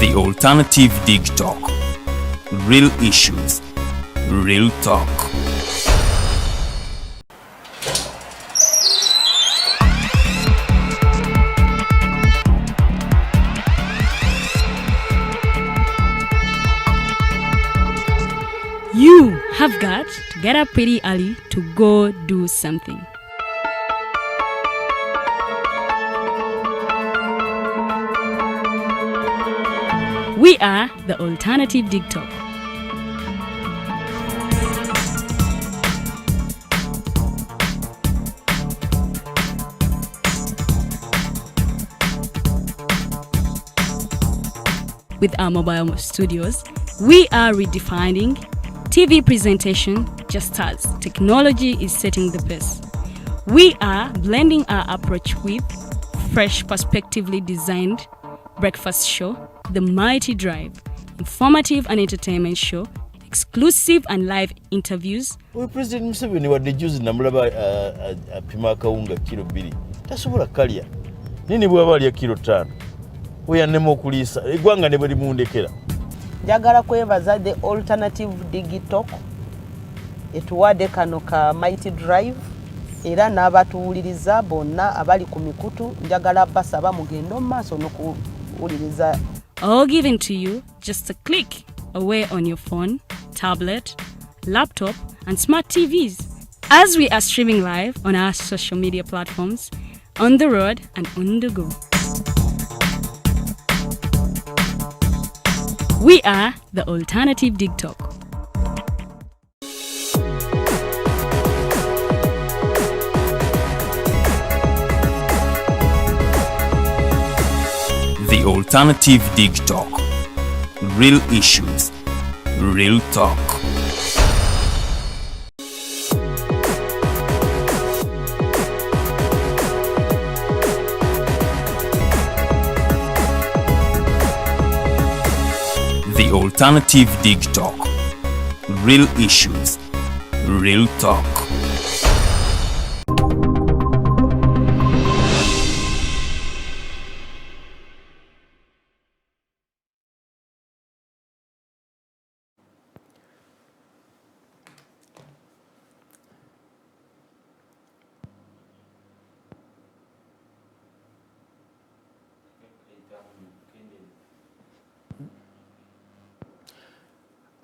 The Alternative Digitalk. Real issues, real talk. You have got to get up pretty early to go do something. We are the Alternative Digitalk. With our mobile studios, we are redefining TV presentation just as technology is setting the pace. We are blending our approach with fresh, perspectively designed breakfast show, The Mighty Drive, informative and entertainment show, exclusive and live interviews. We President Museveni wadde juzi namulaba apima akawunga kilo 2 tasobola kalya nini bwaba alya kilo 5 weyanema okuliisa eggwanga ne bwe limundekera. Njagala kwebaza the Alternative Digitalk etuwadde kano ka Mighty Drive era n'abatuwuliriza bonna abali ku mikutu njagala basaba mugendo maaso n'okuwuliriza. All given to you just a click away on your phone, tablet, laptop, and smart TVs. As we are streaming live on our social media platforms, on the road and on the go. We are the Alternative Digitalk. The Alternative Digitalk. Real issues, real talk. The Alternative Digitalk. Real issues, real talk.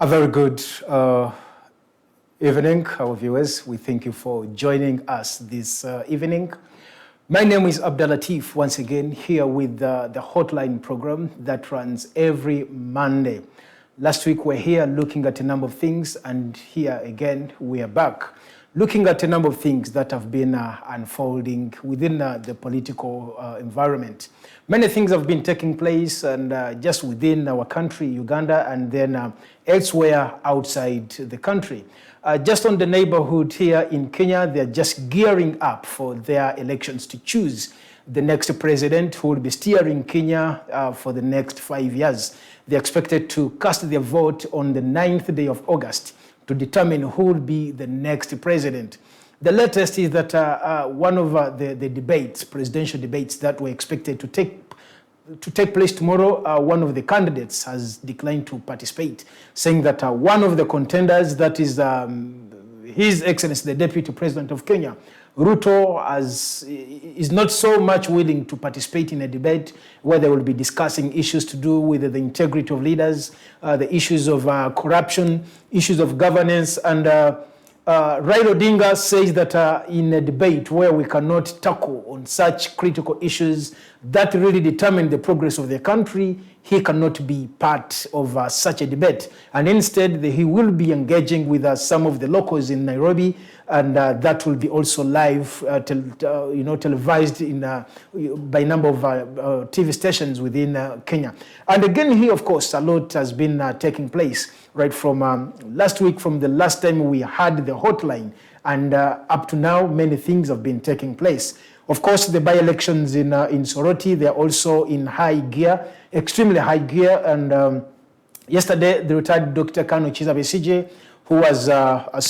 A very good evening, our viewers. We thank you for joining us this evening. My name is Abdulatif, once again here with the Hotline program that runs every Monday. Last week we're here looking at a number of things, and here again we are back looking at a number of things that have been unfolding within the political environment. Many things have been taking place, and just within our country, Uganda, and then elsewhere outside the country. Just on the neighborhood here in Kenya, they're just gearing up for their elections to choose the next president who will be steering Kenya for the next 5 years. They're expected to cast their vote on the 9th day of August to determine who will be the next president. The latest is that one of the debates, presidential debates that were expected to take place tomorrow, one of the candidates has declined to participate, saying that one of the contenders, that is His Excellency, the Deputy President of Kenya, Ruto, is not so much willing to participate in a debate where they will be discussing issues to do with the integrity of leaders, the issues of corruption, issues of governance, and Raila Odinga says that in a debate where we cannot tackle on such critical issues that really determine the progress of the country, he cannot be part of such a debate. And instead, he will be engaging with some of the locals in Nairobi, and that will be also live, televised by a number of TV stations within Kenya. And again, here, of course, a lot has been taking place right from last week, from the last time we had the hotline, and up to now, many things have been taking place. Of course, the by-elections in Soroti, they're also in high gear, extremely high gear. And yesterday, the retired Dr. Kifamba Siraje, who was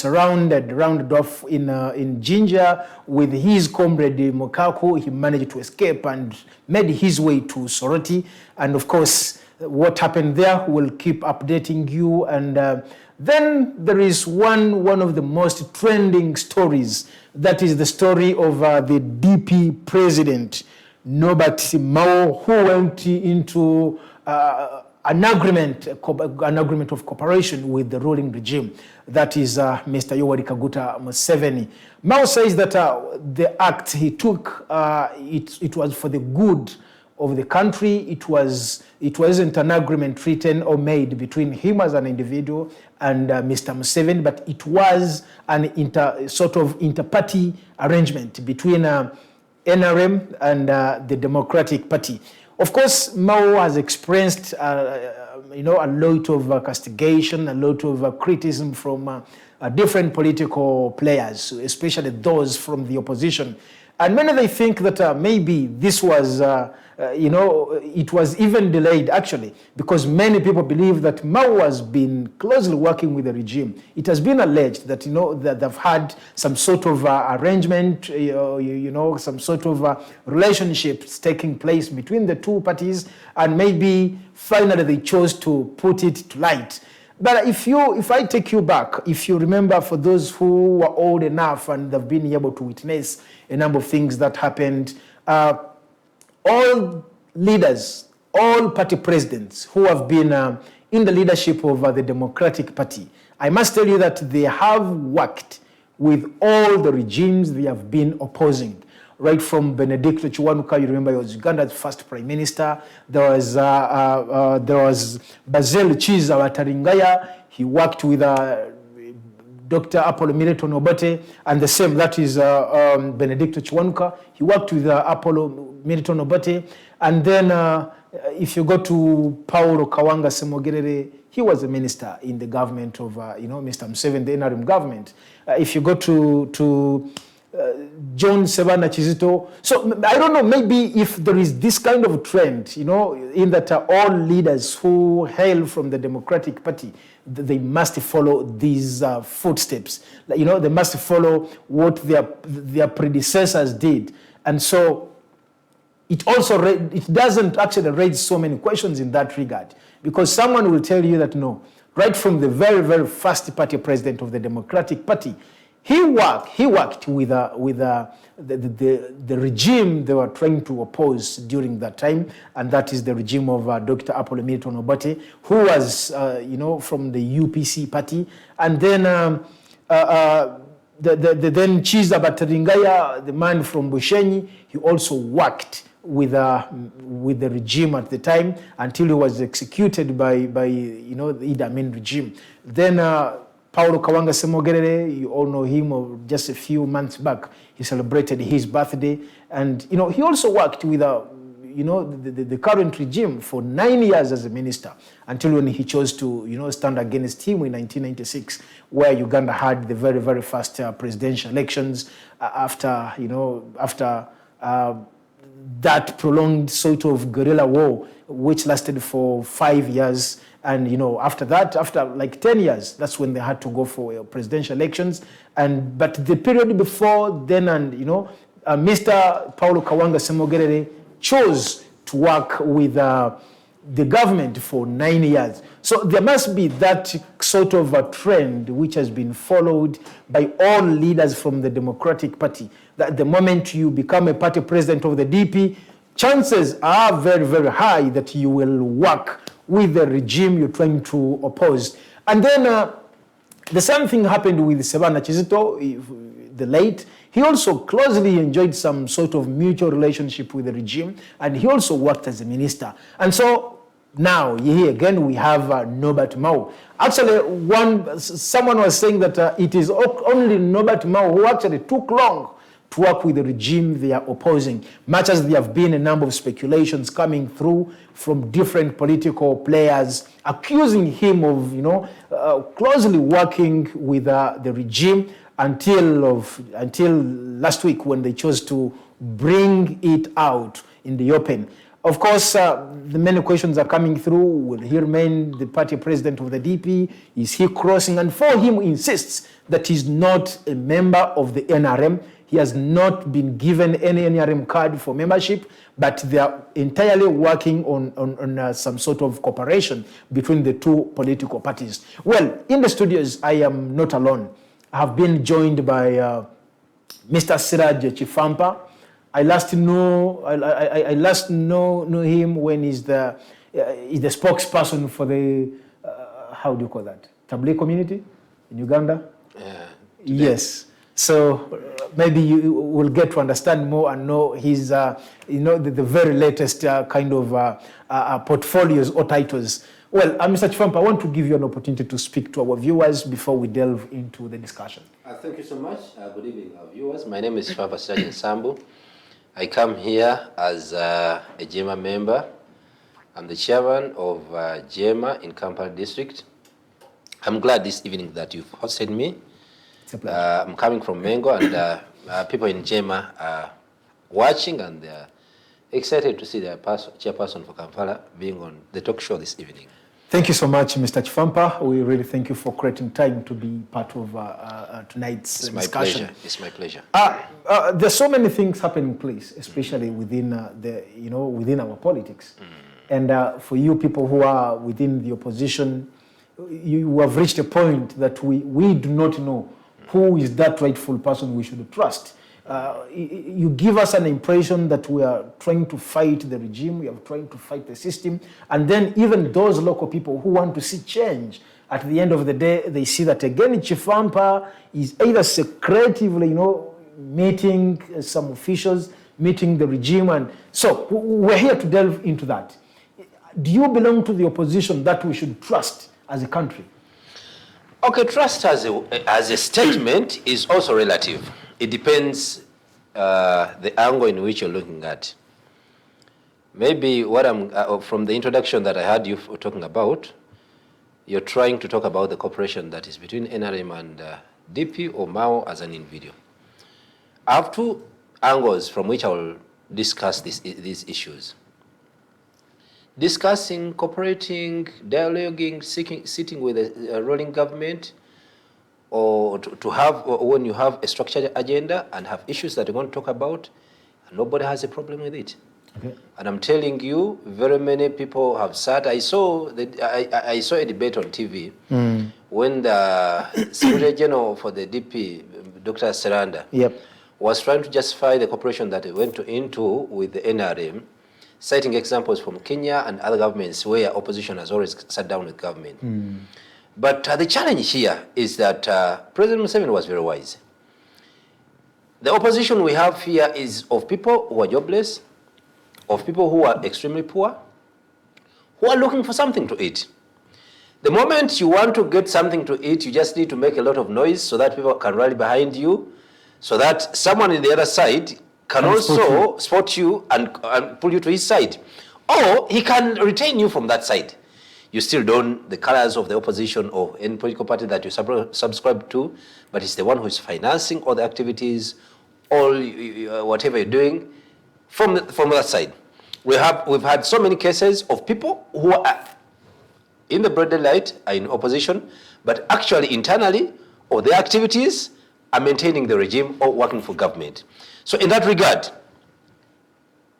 rounded off in Jinja with his comrade Mokaku, he managed to escape and made his way to Soroti. And of course, what happened there. We'll keep updating you. And then there is one of the most trending stories. That is the story of the DP president, Norbert Mao, who went into an agreement of cooperation with the ruling regime. That is Mr. Yoweri Kaguta Museveni. Mao says that the act he took, it was for the good of the country. It wasn't an agreement written or made between him as an individual and Mr. Museveni, but it was an sort of inter-party arrangement between NRM and the Democratic Party. Of course, Mao has experienced a lot of castigation, a lot of criticism from different political players, especially those from the opposition. And many they think that maybe this was, it was even delayed actually, because many people believe that Mao has been closely working with the regime. It has been alleged that, that they've had some sort of arrangement, some sort of relationships taking place between the two parties, and maybe finally they chose to put it to light. But if I take you back, if you remember, for those who were old enough and they've been able to witness a number of things that happened, all leaders, all party presidents who have been in the leadership of the Democratic Party, I must tell you that they have worked with all the regimes they have been opposing. Right from Benedicto Chiwanuka, you remember he was Uganda's first prime minister. There was Basil Chiza Wataringaya. He worked with Dr. Apollo Milton Obote, and the same, that is Benedicto Chiwanuka. He worked with Apollo Milton Obote. And then if you go to Paulo Kawanga Semogerere, he was a minister in the government of Mr. Museveni, the NRM government. If you go to John Sebana Chizito. So I don't know, maybe if there is this kind of trend, in that all leaders who hail from the Democratic Party, they must follow these footsteps. They must follow what their predecessors did. And so it doesn't actually raise so many questions in that regard, because someone will tell you that no, right from the very, very first party president of the Democratic Party, he worked with the regime they were trying to oppose during that time, and that is the regime of Dr. Apollo Milton Obote, who was, from the UPC party, and then then Chiza Bataringaya, the man from Bushenyi, he also worked with the regime at the time until he was executed by the Idi Amin regime. Then Paulo Kawanga Semogerere, you all know him, just a few months back, he celebrated his birthday. And, he also worked with, the current regime for 9 years as a minister, until when he chose to, stand against him in 1996, where Uganda had the very, very first presidential elections after that prolonged sort of guerrilla war, which lasted for 5 years. And, after that, after like 10 years, that's when they had to go for presidential elections. But the period before then, and, Mr. Paulo Kawanga Semogerere chose to work with the government for 9 years. So there must be that sort of a trend which has been followed by all leaders from the Democratic Party, that the moment you become a party president of the DP, chances are very, very high that you will work with the regime you're trying to oppose. And then the same thing happened with Sebana Chizito, the late. He also closely enjoyed some sort of mutual relationship with the regime, and he also worked as a minister. And so now, here again, we have Norbert Mao. Actually, someone was saying that it is only Norbert Mao who actually took long to work with the regime they are opposing, much as there have been a number of speculations coming through from different political players accusing him of, closely working with the regime until last week, when they chose to bring it out in the open. Of course, the many questions are coming through. Will he remain the party president of the DP? Is he crossing? And for him, insists that he's not a member of the NRM. He has not been given any NRM card for membership, but they are entirely working on some sort of cooperation between the two political parties. Well, in the studios, I am not alone. I have been joined by Mr. Siraje Kifamba. I last know him when he's the spokesperson for the how do you call that, Tablighi community in Uganda. Yes. So maybe you will get to understand more and know his the very latest kind of portfolios or titles. Well, Mr. Kifamba, I want to give you an opportunity to speak to our viewers before we delve into the discussion. Thank you so much. Good evening, our viewers. My name is Kifamba Siraje. I come here as a JEMA member. I'm the chairman of JEMA in Kampala district. I'm glad this evening that you've hosted me. It's a pleasure. I'm coming from Mengo, and people in JEMA are watching, and they're excited to see their chairperson for Kampala being on the talk show this evening. Thank you so much, Mr. Kifamba. We really thank you for creating time to be part of tonight's discussion. It's my pleasure. There's so many things happening, please, especially within within our politics. And for you people who are within the opposition, you have reached a point that we do not know who is that rightful person we should trust. You give us an impression that we are trying to fight the regime, we are trying to fight the system, and then even those local people who want to see change, at the end of the day, they see that again Kifamba is either secretively, meeting some officials, meeting the regime, and so we're here to delve into that. Do you belong to the opposition that we should trust as a country? Okay, trust as a statement is also relative. It depends the angle in which you're looking at. Maybe what from the introduction that I heard you talking about, you're trying to talk about the cooperation that is between NRM and DP or Mao as an individual. I have two angles from which I will discuss these issues. Discussing, cooperating, dialoguing, sitting with a ruling government, or to have, when you have a structured agenda and have issues that you want to talk about, nobody has a problem with it. Okay. And I'm telling you, very many people have sat. I saw a debate on TV when the Secretary General for the DP, Dr. Seranda, was trying to justify the cooperation that he went into with the NRM, citing examples from Kenya and other governments where opposition has always sat down with government. But the challenge here is that President Museveni was very wise. The opposition we have here is of people who are jobless, of people who are extremely poor, who are looking for something to eat. The moment you want to get something to eat, you just need to make a lot of noise so that people can rally behind you, so that someone in the other side can also spot you and pull you to his side. Or he can retain you from that side. You still don't the colors of the opposition or any political party that you subscribe to, but it's the one who is financing all the activities, all whatever you're doing from that side. We've had so many cases of people who are in the broad daylight, are in opposition, but actually internally, or their activities are maintaining the regime or working for government. So in that regard,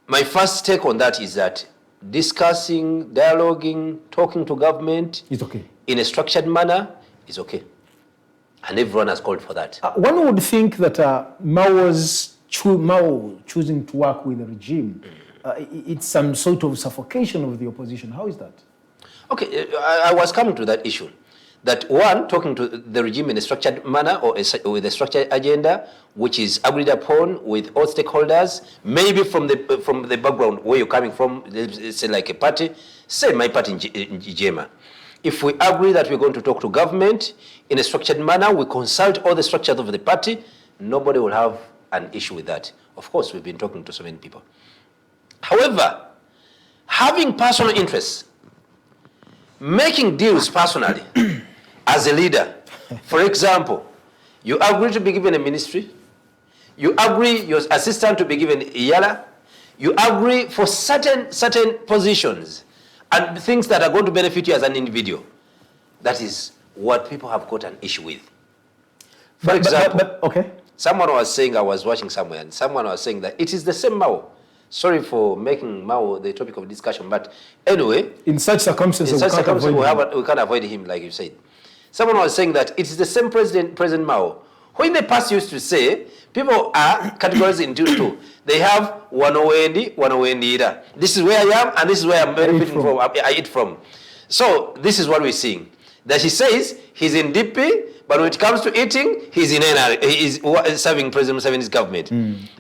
my first take on that is that discussing, dialoguing, talking to government is okay in a structured manner is okay. And everyone has called for that. One would think that Mao choosing to work with the regime, it's some sort of suffocation of the opposition. How is that? Okay, I was coming to that issue. That one, talking to the regime in a structured manner or with a structured agenda, which is agreed upon with all stakeholders, maybe from the background where you're coming from, say like a party, say my party in JEMA. If we agree that we're going to talk to government in a structured manner, we consult all the structures of the party, nobody will have an issue with that. Of course, we've been talking to so many people. However, having personal interests, making deals personally, as a leader, for example, you agree to be given a ministry, you agree your assistant to be given Iyala, you agree for certain positions and things that are going to benefit you as an individual. That is what people have got an issue with. For example, Someone was saying, I was watching somewhere, and someone was saying that it is the same Mao. Sorry for making Mao the topic of discussion, but anyway. In such circumstances, we can't avoid him, like you said. Someone was saying that it is the same President Mao, who in the past used to say, people are categorized into two. They have Wanowendi. This is where I am, and this is where I'm benefiting from. I eat from. So this is what we're seeing. That he says he's in DP, but when it comes to eating, he's in NR. He's serving President Museveni's government.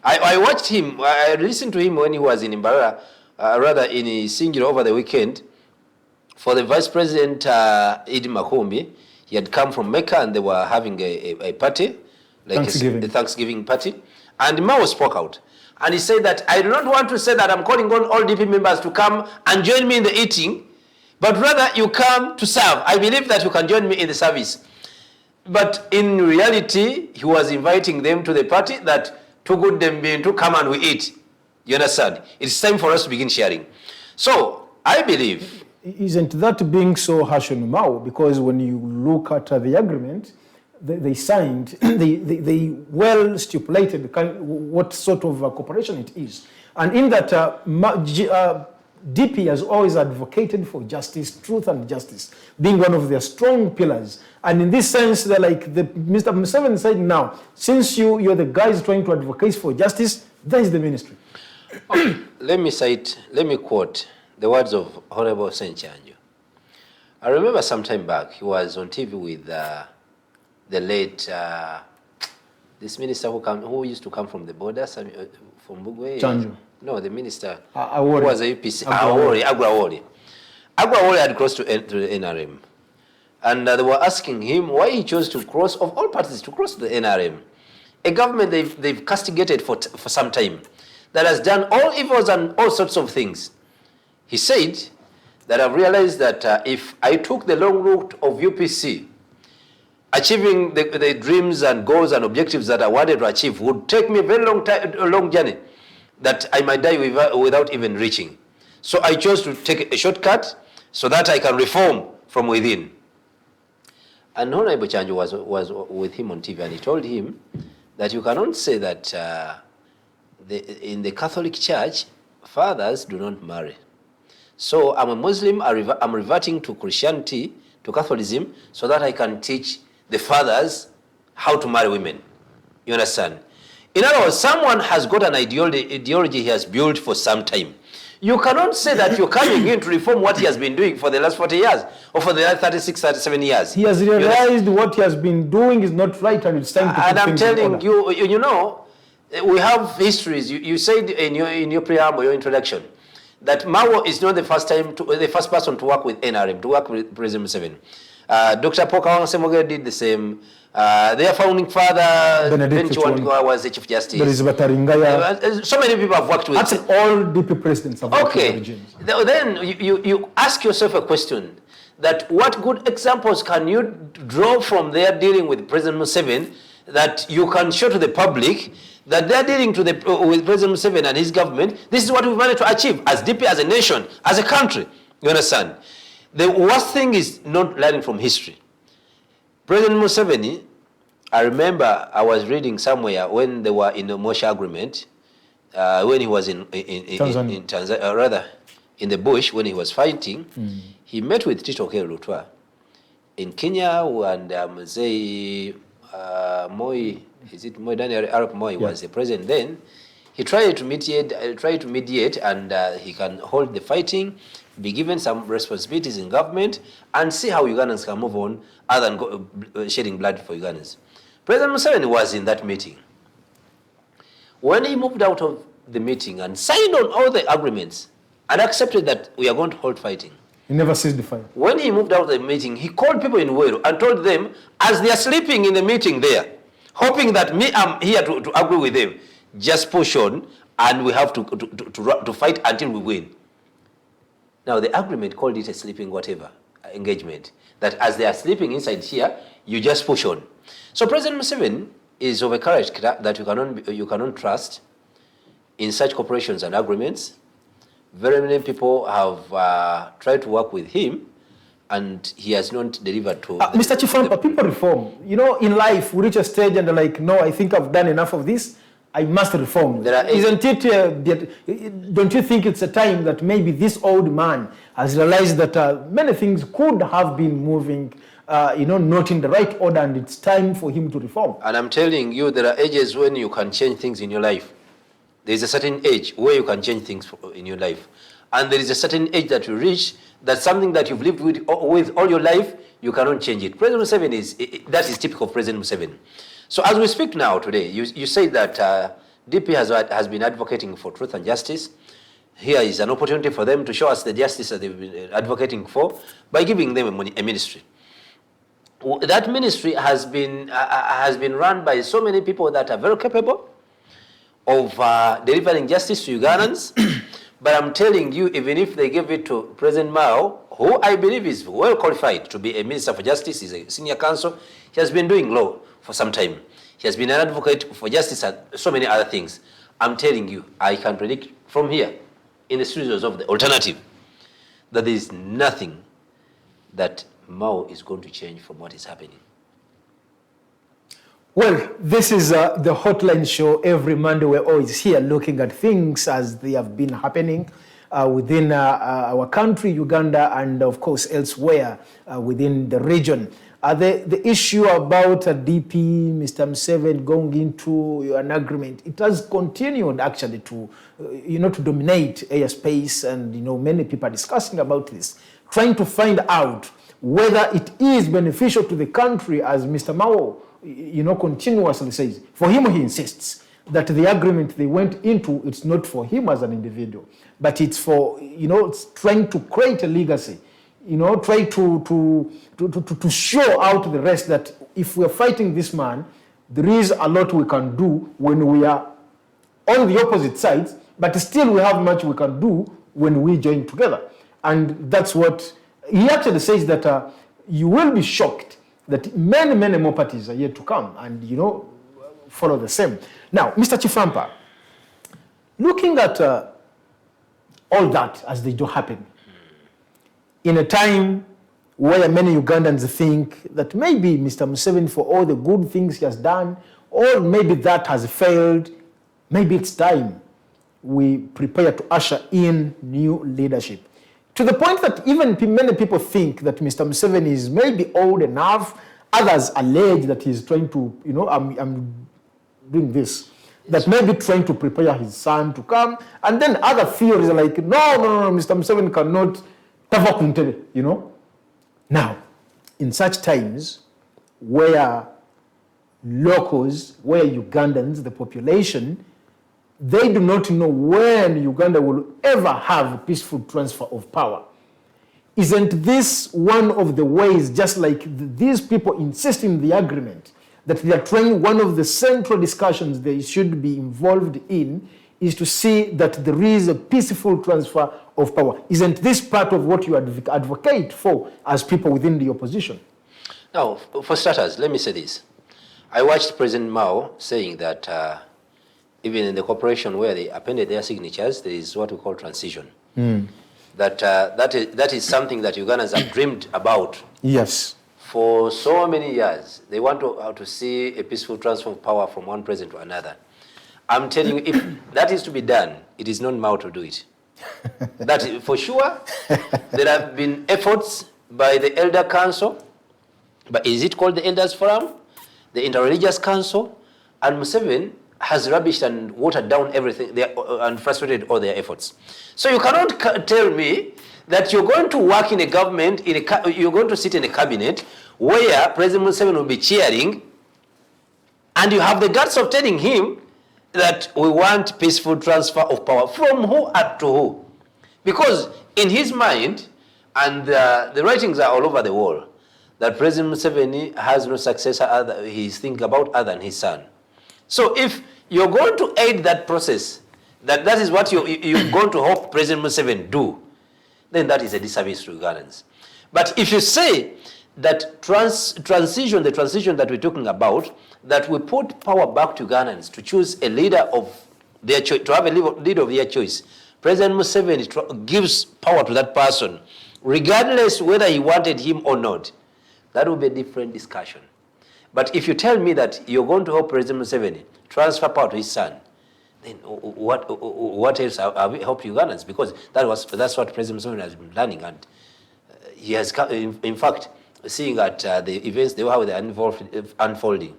I watched him. I listened to him when he was in Imbarara, rather in Singiro over the weekend, for the Vice President Idi Makumbi. He had come from Mecca and they were having a party, like a Thanksgiving party. And Mao spoke out. And he said that I do not want to say that I'm calling on all DP members to come and join me in the eating, but rather you come to serve. I believe that you can join me in the service. But in reality, he was inviting them to the party that too good them being to come and we eat. You understand? It's time for us to begin sharing. So I believe. Isn't that being so harsh on Mao? Because when you look at the agreement they signed, they well stipulated what sort of cooperation it is. And in that, DP has always advocated for justice, truth and justice, being one of their strong pillars. And in this sense, they're like Mr. Museveni said now, since you're the guys trying to advocate for justice, that is the ministry. Okay. Let me quote the words of Honorable Senchanjo. I remember some time back, he was on TV with the late, this minister who used to come from the border, from Bugwe. Chanjo. No, the minister who was a UPC. Agrawoli. Agrawoli had crossed to the NRM. And they were asking him why he chose to cross, of all parties, to cross to the NRM. A government they've castigated for some time, that has done all evils and all sorts of things. He said that I've realized that if I took the long route of UPC, achieving the dreams and goals and objectives that I wanted to achieve would take me a very long journey that I might die without even reaching. So I chose to take a shortcut so that I can reform from within. And Honorable Chanjo was with him on TV, and he told him that you cannot say that in the Catholic Church, fathers do not marry. So I'm a Muslim, I'm reverting to Christianity, to Catholicism, so that I can teach the fathers how to marry women. You understand? In other words, someone has got an ideology he has built for some time. You cannot say that you're coming in to reform what he has been doing for the last 40 years or for the last 36, 37 years. He has realized what he has been doing is not right and it's time to and I'm telling you, you know, we have histories. You said in your preamble, your introduction, that Mao is not the first person to work with NRM, to work with President Museveni. Dr. Pokawang Semoge did the same. Their founding father, Benedict was the Chief Justice. There is Bataringaya. So many people have worked with. That's all DP presidents have worked with the regimes. Then you ask yourself a question, that what good examples can you draw from their dealing with President Museveni that you can show to the public that they're dealing with President Museveni and his government? This is what we've managed to achieve as DP, as a nation, as a country. You understand? The worst thing is not learning from history. President Museveni, I remember I was reading somewhere when they were in the Mosha agreement, when he was in Tanzania, rather in the bush when he was fighting, he met with Tito Lutwa in Kenya, and Mzee Moi, is it Moi, Daniel Arap Moi was the president then. He tried to mediate, and he can hold the fighting, be given some responsibilities in government, and see how Ugandans can move on other than shedding blood for Ugandans. President Museveni was in that meeting. When he moved out of the meeting and signed on all the agreements and accepted that we are going to hold fighting, he never ceased the fight. When he moved out of the meeting, he called people in Wero and told them, as they are sleeping in the meeting there, hoping that I'm here to agree with them, just push on, and we have to fight until we win. Now, the agreement called it a sleeping whatever engagement, that as they are sleeping inside here, you just push on. So President Museveni is of a character that you cannot trust in such corporations and agreements. Very many people have tried to work with him, and he has not delivered to... Mr. Kifamba, people reform. You know, in life, we reach a stage and they're like, no, I think I've done enough of this. I must reform. Isn't it, don't you think it's a time that maybe this old man has realized that many things could have been moving, not in the right order, and it's time for him to reform? And I'm telling you, there are ages when you can change things in your life. There's a certain age where you can change things in your life. And there is a certain age that you reach, that's something that you've lived with all your life, you cannot change it. President Museveni that is typical of President Museveni. So as we speak now today, you say that DP has been advocating for truth and justice. Here is an opportunity for them to show us the justice that they've been advocating for by giving them a ministry. That ministry has been run by so many people that are very capable of delivering justice to Ugandans. But I'm telling you, even if they give it to President Mao, who I believe is well qualified to be a Minister for Justice, he's a senior counsel, he has been doing law for some time. He has been an advocate for justice and so many other things. I'm telling you, I can predict from here, in the studios of the alternative, that there is nothing that Mao is going to change from what is happening. Well, this is the Hotline Show. Every Monday we're always here looking at things as they have been happening within our country, Uganda, and of course elsewhere within the region. The issue about DP, Mr. Museveni going into an agreement, it has continued actually to, to dominate airspace, and many people are discussing about this, trying to find out whether it is beneficial to the country, as Mr. Mao, continuously says. For him, he insists that the agreement they went into, it's not for him as an individual, but it's for, it's trying to create a legacy. Try to show out the rest that if we're fighting this man, there is a lot we can do when we are on the opposite sides, but still we have much we can do when we join together. And that's what he actually says, that you will be shocked that many, many more parties are yet to come and, follow the same. Now, Mr. Kifamba, looking at all that as they do happen, in a time where many Ugandans think that maybe Mr. Museveni, for all the good things he has done, or maybe that has failed, maybe it's time we prepare to usher in new leadership. To the point that even many people think that Mr. Museveni is maybe old enough. Others allege that he's trying to, I'm doing this, that maybe trying to prepare his son to come. And then other theories are like, no, Mr. Museveni cannot. Now, in such times where locals, where Ugandans, the population, they do not know when Uganda will ever have a peaceful transfer of power. Isn't this one of the ways, just like these people insist in the agreement, that they are trying, one of the central discussions they should be involved in is to see that there is a peaceful transfer of power? Isn't this part of what you advocate for as people within the opposition? Now, for starters, let me say this. I watched President Mao saying that even in the corporation where they appended their signatures, there is what we call transition. That is something that Ugandans have dreamed about. Yes. For so many years. They want to see a peaceful transfer of power from one president to another. I'm telling you, if that is to be done, it is not Mao to do it. That for sure. There have been efforts by the Elder Council, but is it called the Elders Forum? The Interreligious Council, and Museveni has rubbished and watered down everything and frustrated all their efforts. So you cannot tell me that you're going to work in a government, you're going to sit in a cabinet where President Museveni will be cheering, and you have the guts of telling him that we want peaceful transfer of power. From who up to who? Because in his mind, and the writings are all over the world, that President Museveni has no successor he's thinking about other than his son. So if you're going to aid that process, that is what you're going to hope President Museveni do, then that is a disservice to Ugandans. But if you say that the transition that we're talking about, that we put power back to Ugandans to choose a leader of their choice, to have a leader of their choice, President Museveni gives power to that person regardless whether he wanted him or not, that would be a different discussion. But if you tell me that you're going to help President Museveni transfer power to his son, then what else are we help Ugandans? Because that's what President Museveni has been planning, and he has, in fact, seeing at the events they were unfolding.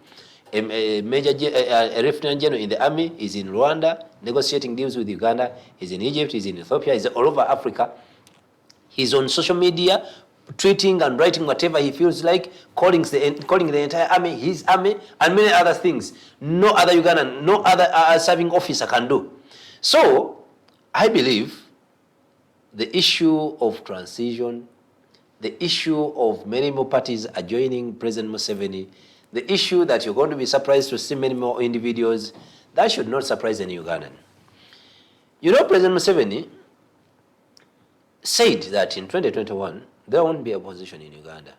A Lieutenant General in the army is in Rwanda negotiating deals with Uganda. He's in Egypt. He's in Ethiopia. He's all over Africa. He's on social media, tweeting and writing whatever he feels like, calling the entire army his army, and many other things. No other Ugandan, no other serving officer can do. So, I believe the issue of transition, the issue of many more parties adjoining President Museveni, the issue that you're going to be surprised to see many more individuals, that should not surprise any Ugandan. You know, President Museveni said that in 2021, there won't be opposition in Uganda.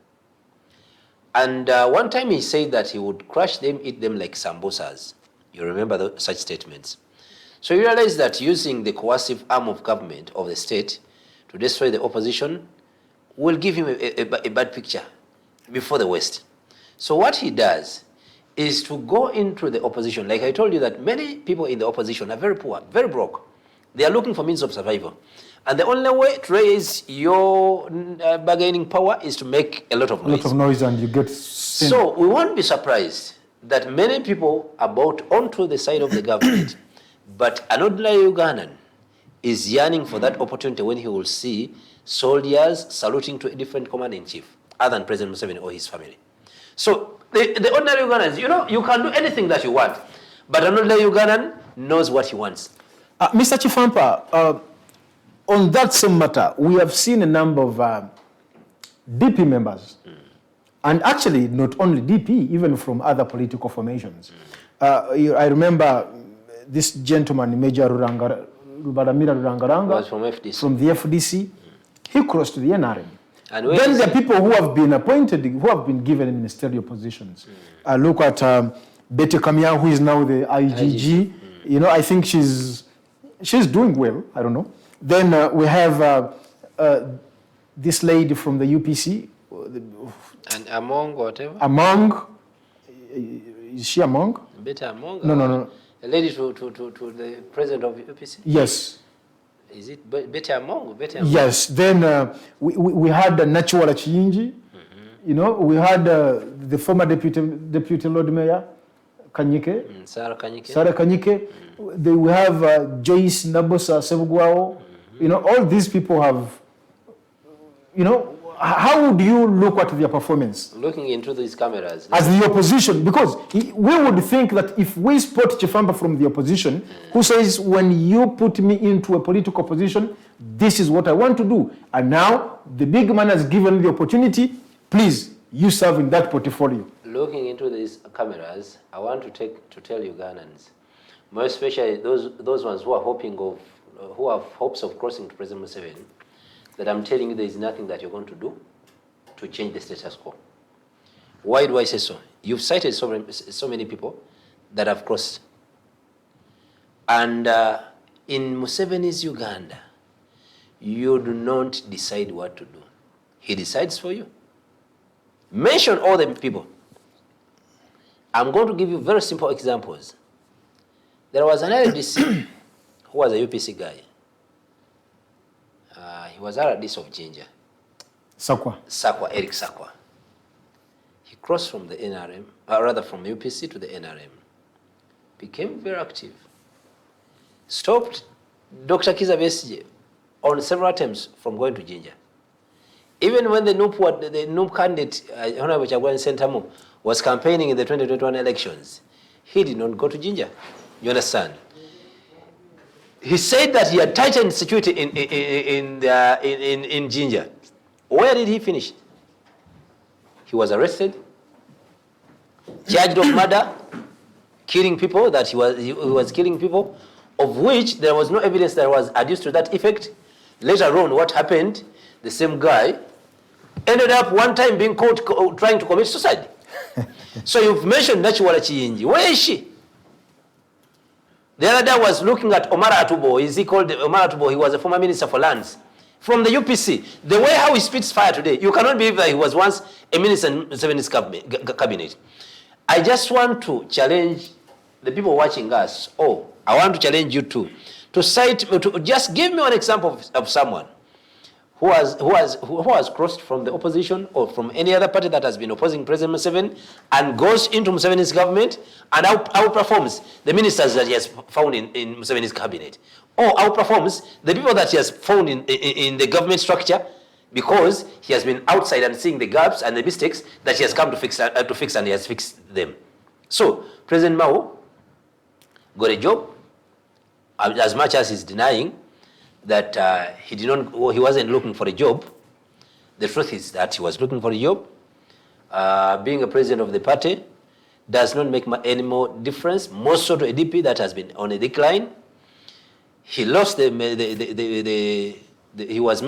And one time he said that he would crush them, eat them like sambosas. You remember such statements. So you realize that using the coercive arm of government of the state to destroy the opposition will give him a bad picture before the West. So what he does is to go into the opposition. Like I told you that many people in the opposition are very poor, very broke. They are looking for means of survival. And the only way to raise your bargaining power is to make a lot of noise. A lot of noise, and you get... So we won't be surprised that many people are bought onto the side of the government. But an ordinary Ugandan is yearning for that opportunity when he will see soldiers saluting to a different commander-in-chief other than President Museveni or his family. So the ordinary Ugandans, you know, you can do anything that you want, but an ordinary Ugandan knows what he wants. Mr. Kifamba, on that same matter, we have seen a number of DP members, and actually not only DP, even from other political formations. I remember this gentleman, Major Rubaga Was from FDC. From the FDC. He crossed to the NRM. And then there are people who have been appointed, who have been given ministerial positions. Look at Betty Kamya, who is now the IGG. You know, I think she's doing well. I don't know. Then we have this lady from the UPC. And Among whatever? Among. Is she Among? Better Among? No. A lady to the president of UPC? Yes. Is it Better Among? Yes. Then we had Nachuala Chiyingi. You know, we had the former deputy Lord Mayor, Kanyike. Sarah Kanyike. Sarah Kanyike. We have Joyce Nabosa Sebugwao. You know, all these people have, you know, how would you look at their performance? Looking into these cameras. As the opposition, because we would think that if we spot Kifamba from the opposition, who says, when you put me into a political position, this is what I want to do. And now the big man has given the opportunity, please, you serve in that portfolio. Looking into these cameras, I want to tell Ugandans, more especially those ones who are who have hopes of crossing to President Museveni, that I'm telling you there is nothing that you're going to do to change the status quo. Why do I say so? You've cited so many people that have crossed. And in Museveni's Uganda, you do not decide what to do. He decides for you. Mention all the people. I'm going to give you very simple examples. There was an LDC who was a UPC guy. He was RDC of Ginger. Eric Sakwa. He crossed from the NRM, rather from UPC to the NRM. Became very active. Stopped Dr. Kizza Besigye on several attempts from going to Ginger. Even when the NUP candidate, Honorable Chagwani Sentamu, was campaigning in the 2021 elections, he did not go to Ginger. You understand? He said that he had tightened security in Ginger. Where did he finish? He was arrested, charged of murder, killing people, that he was killing people, of which there was no evidence that was adduced to that effect. Later on, what happened, the same guy ended up one time being caught trying to commit suicide. So you've mentioned Nachuala Chiyingi. Where is she? The other day was looking at Omar Atubo. Is he called Omar Atubo? He was a former minister for lands. from the UPC. The way how he spits fire today, you cannot believe that he was once a minister in Museveni's cabinet. I just want to challenge the people watching us. Oh, I want to challenge you too. To just give me one example of someone who has crossed from the opposition or from any other party that has been opposing President Museveni and goes into Museveni's government and outperforms the ministers that he has found in Museveni's cabinet, or outperforms the people that he has found in the government structure, because he has been outside and seeing the gaps and the mistakes that he has come to fix and he has fixed them. So President Mao got a job, as much as he's denying that he wasn't looking for a job. The truth is that he was looking for a job. Being a president of the party does not make any more difference, more so to a DP that has been on a decline. He lost he was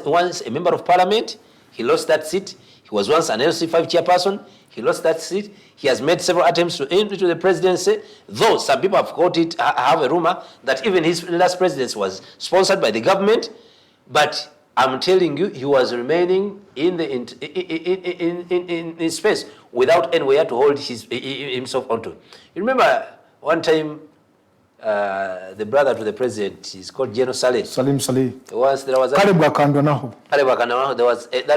once a member of parliament. He lost that seat. He was once an LC5 chairperson. He lost that seat. He has made several attempts to enter into the presidency, though some people have have a rumor that even his last presidency was sponsored by the government. But I'm telling you, he was remaining in space without anywhere to hold himself onto. You remember one time, the brother to the president, he's called General Saleh. Salim Saleh. There was that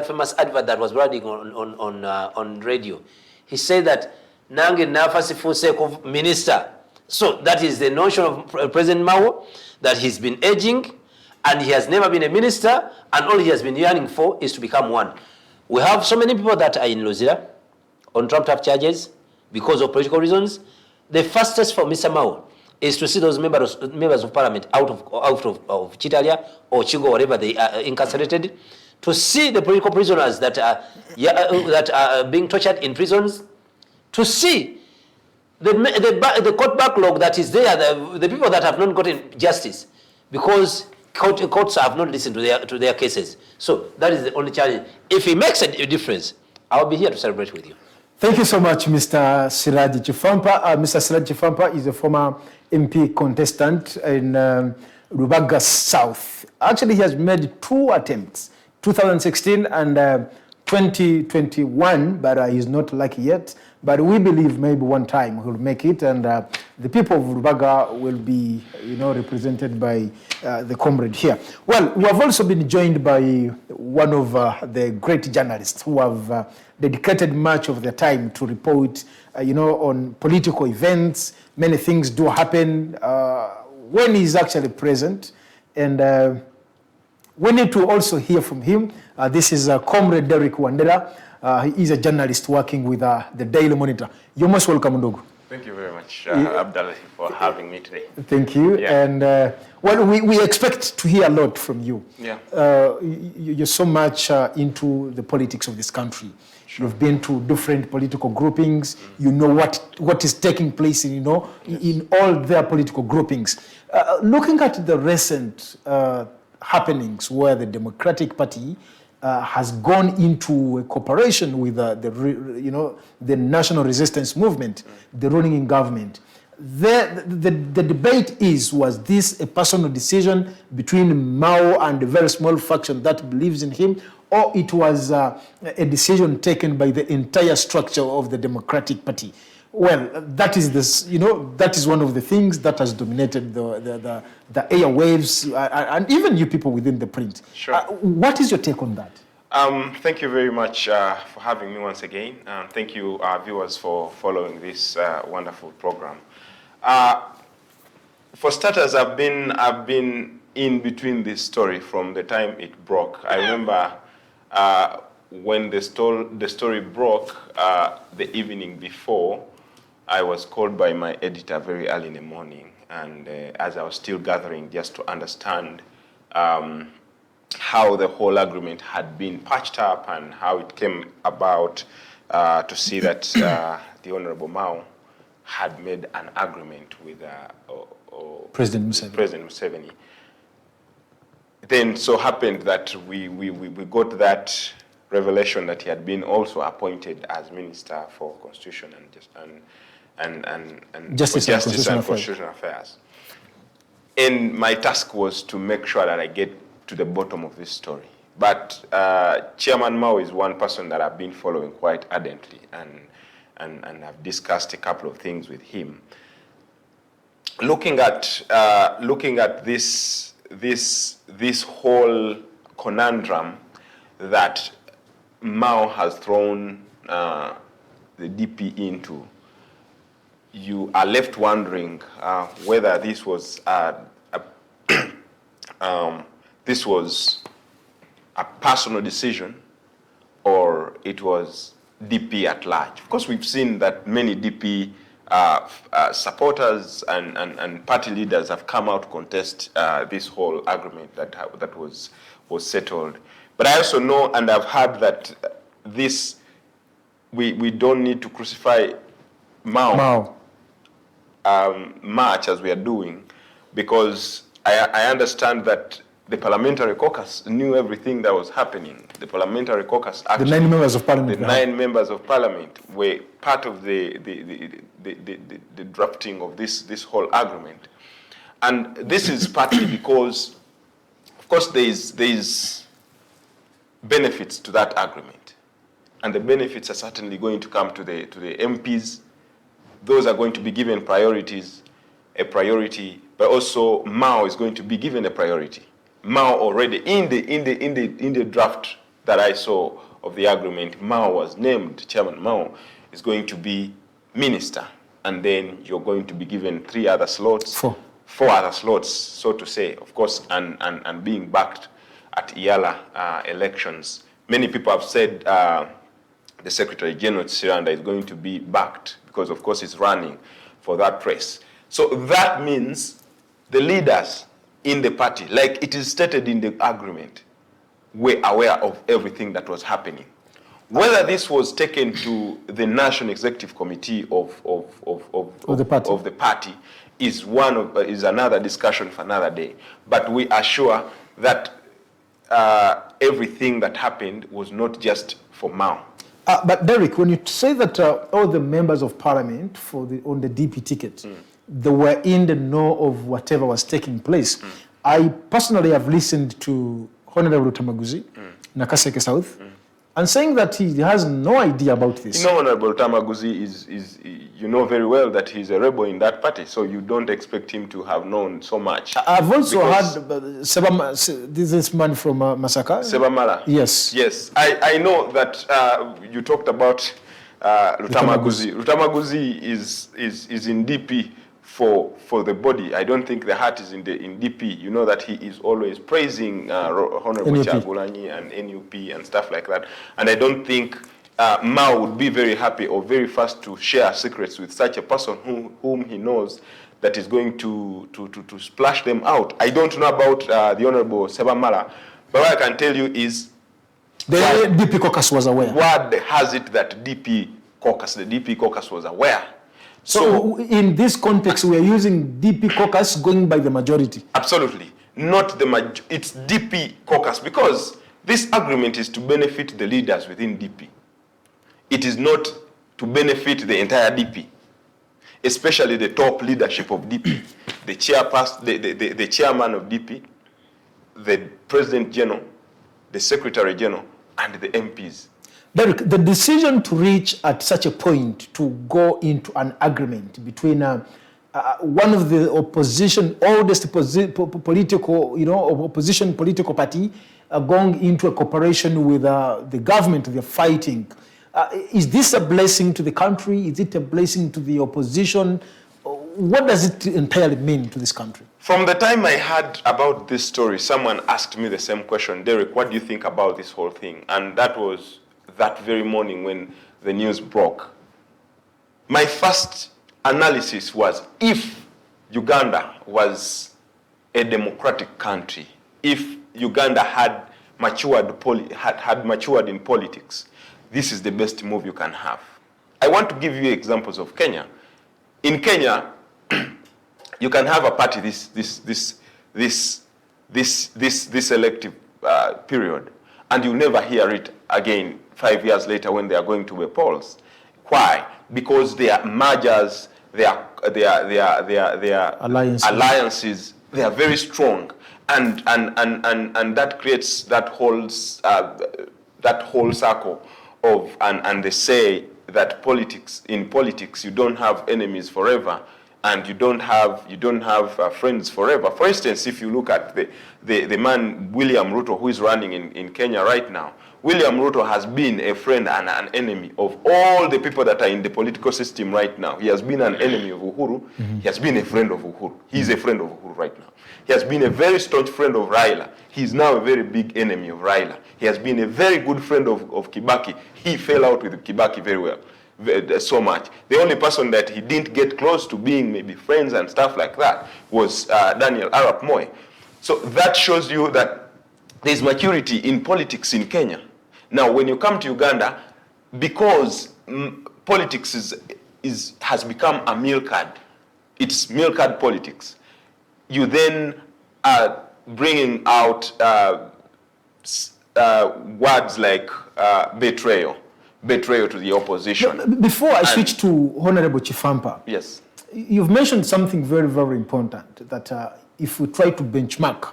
famous advert that was running on radio. He said that Nange Nafasi for sake of minister. So that is the notion of President Mao, that he's been aging and he has never been a minister, and all he has been yearning for is to become one. We have so many people that are in Luzira on trumped-up charges because of political reasons. The fastest for Mr. Mao is to see those members of parliament out of Chitalia or Chigo, wherever they are incarcerated, to see the political prisoners that are being tortured in prisons, to see the court backlog that is there, the people that have not gotten justice because courts have not listened to their cases. So that is the only challenge. If he makes a difference, I'll be here to celebrate with you. Thank you so much, Mr. Siraje Kifamba. Mr. Siraje Kifamba is a former MP contestant in Lubaga South. Actually, he has made 2 attempts, 2016 and 2021, but he's not lucky yet. But we believe maybe one time he'll make it, and the people of Lubaga will be, represented by the comrade here. Well, we have also been joined by one of the great journalists who have dedicated much of their time to report, on political events. Many things do happen when he's actually present, and we need to also hear from him. This is Comrade Derrick Wandera. He is a journalist working with the Daily Monitor. You're most welcome, Ndogo. Thank you very much, Abdallah, for having me today. Thank you. Yeah. And well, we expect to hear a lot from you. Yeah. You're so much into the politics of this country. Sure. You've been to different political groupings. You know what is taking place in all their political groupings. Looking at the recent happenings where the Democratic Party has gone into a cooperation with the National Resistance Movement, the ruling government. The debate was this a personal decision between Mao and a very small faction that believes in him, or it was a decision taken by the entire structure of the Democratic Party? Well, that is that is one of the things that has dominated the airwaves and even you people within the print. Sure. What is your take on that? Thank you very much for having me once again. Thank you, viewers, for following this wonderful program. For starters, I've been in between this story from the time it broke. I remember when the story broke, the evening before, I was called by my editor very early in the morning, and as I was still gathering just to understand how the whole agreement had been patched up and how it came about, to see that the Honorable Mao had made an agreement with President Museveni. Then so happened that we got that revelation that he had been also appointed as Minister for Constitution and Justice and Constitutional Affairs. And my task was to make sure that I get to the bottom of this story. But Chairman Mao is one person that I've been following quite ardently, and I've discussed a couple of things with him. Looking at this whole conundrum that Mao has thrown the DP into, you are left wondering whether this was a personal decision or it was DP at large. Of course, we've seen that many DP supporters and party leaders have come out to contest this whole agreement that was settled. But I also know and I've heard that we don't need to crucify Mao much as we are doing, because I understand that the parliamentary caucus knew everything that was happening. The parliamentary caucus actually, the 9 members of parliament, were part of the drafting of this whole agreement. And this is partly because, of course, there is benefits to that agreement. And the benefits are certainly going to come to the MPs. Those are going to be given a priority, but also Mao is going to be given a priority. Mao already in the draft that I saw of the agreement, Mao was named, Chairman Mao is going to be minister, and then you're going to be given 3 other slots, four other slots, so to say, of course, and being backed at IALA elections. Many people have said the Secretary General Siranda is going to be backed because, of course, he's running for that race. So that means the leaders in the party, like it is stated in the agreement, were aware of everything that was happening. Whether this was taken to the National Executive Committee of the party is another discussion for another day. But we are sure that everything that happened was not just for Mao. But Derrick, when you say that all the members of parliament on the DP ticket, they were in the know of whatever was taking place. I personally have listened to Honorable Tamaguzi, Nakaseke South, and saying that he has no idea about this. You know, Honorable Tamaguzi is you know very well that he's a rebel in that party, so you don't expect him to have known so much. I've also heard this man from Masaka. Sebamala. Yes. Yes, I know that you talked about Rutamaguzi. Rutamaguzi is in DP for the body. I don't think the heart is in DP. You know that he is always praising Honorable Chagulanyi and NUP and stuff like that. And I don't think Mao would be very happy or very fast to share secrets with such a person whom he knows that is going to splash them out. I don't know about the Honorable Sebamala, but what I can tell you is the DP caucus was aware. Word has it that the DP caucus was aware. So in this context, we are using DP caucus going by the majority. Absolutely. Not the majority. It's DP caucus, because this agreement is to benefit the leaders within DP. It is not to benefit the entire DP, especially the top leadership of DP, the chairman of DP, the President General, the Secretary General, and the MPs. Derrick, the decision to reach at such a point to go into an agreement between one of the opposition, oldest opposition political party, going into a cooperation with the government they're fighting, is this a blessing to the country? Is it a blessing to the opposition? What does it entirely mean to this country? From the time I heard about this story, someone asked me the same question, Derrick, what do you think about this whole thing? And that was that very morning when the news broke. My first analysis was, if Uganda was a democratic country, if Uganda had matured in politics, this is the best move you can have. I want to give you examples of Kenya. In Kenya, you can have a party this elective period, and you never hear it again 5 years later when they are going to the polls. Why? Because their mergers, their alliances, they are very strong. and that creates that whole circle of and they say that in politics you don't have enemies forever, and you don't have friends forever. For instance, if you look at the man William Ruto, who is running in Kenya right now, William Ruto has been a friend and an enemy of all the people that are in the political system right now. He has been an enemy of Uhuru. Mm-hmm. He has been a friend of Uhuru. He's a friend of Uhuru right now. He has been a very staunch friend of Raila. He's now a very big enemy of Raila. He has been a very good friend of Kibaki. He fell out with Kibaki very well, so much. The only person that he didn't get close to being maybe friends and stuff like that was Daniel Arap Moi. So that shows you that there's maturity in politics in Kenya. Now, when you come to Uganda, because politics has become a meal card, it's meal card politics, you then are bringing out words like betrayal to the opposition. No, before I switch to Honorable Kifamba, yes, you've mentioned something very, very important, that if we try to benchmark,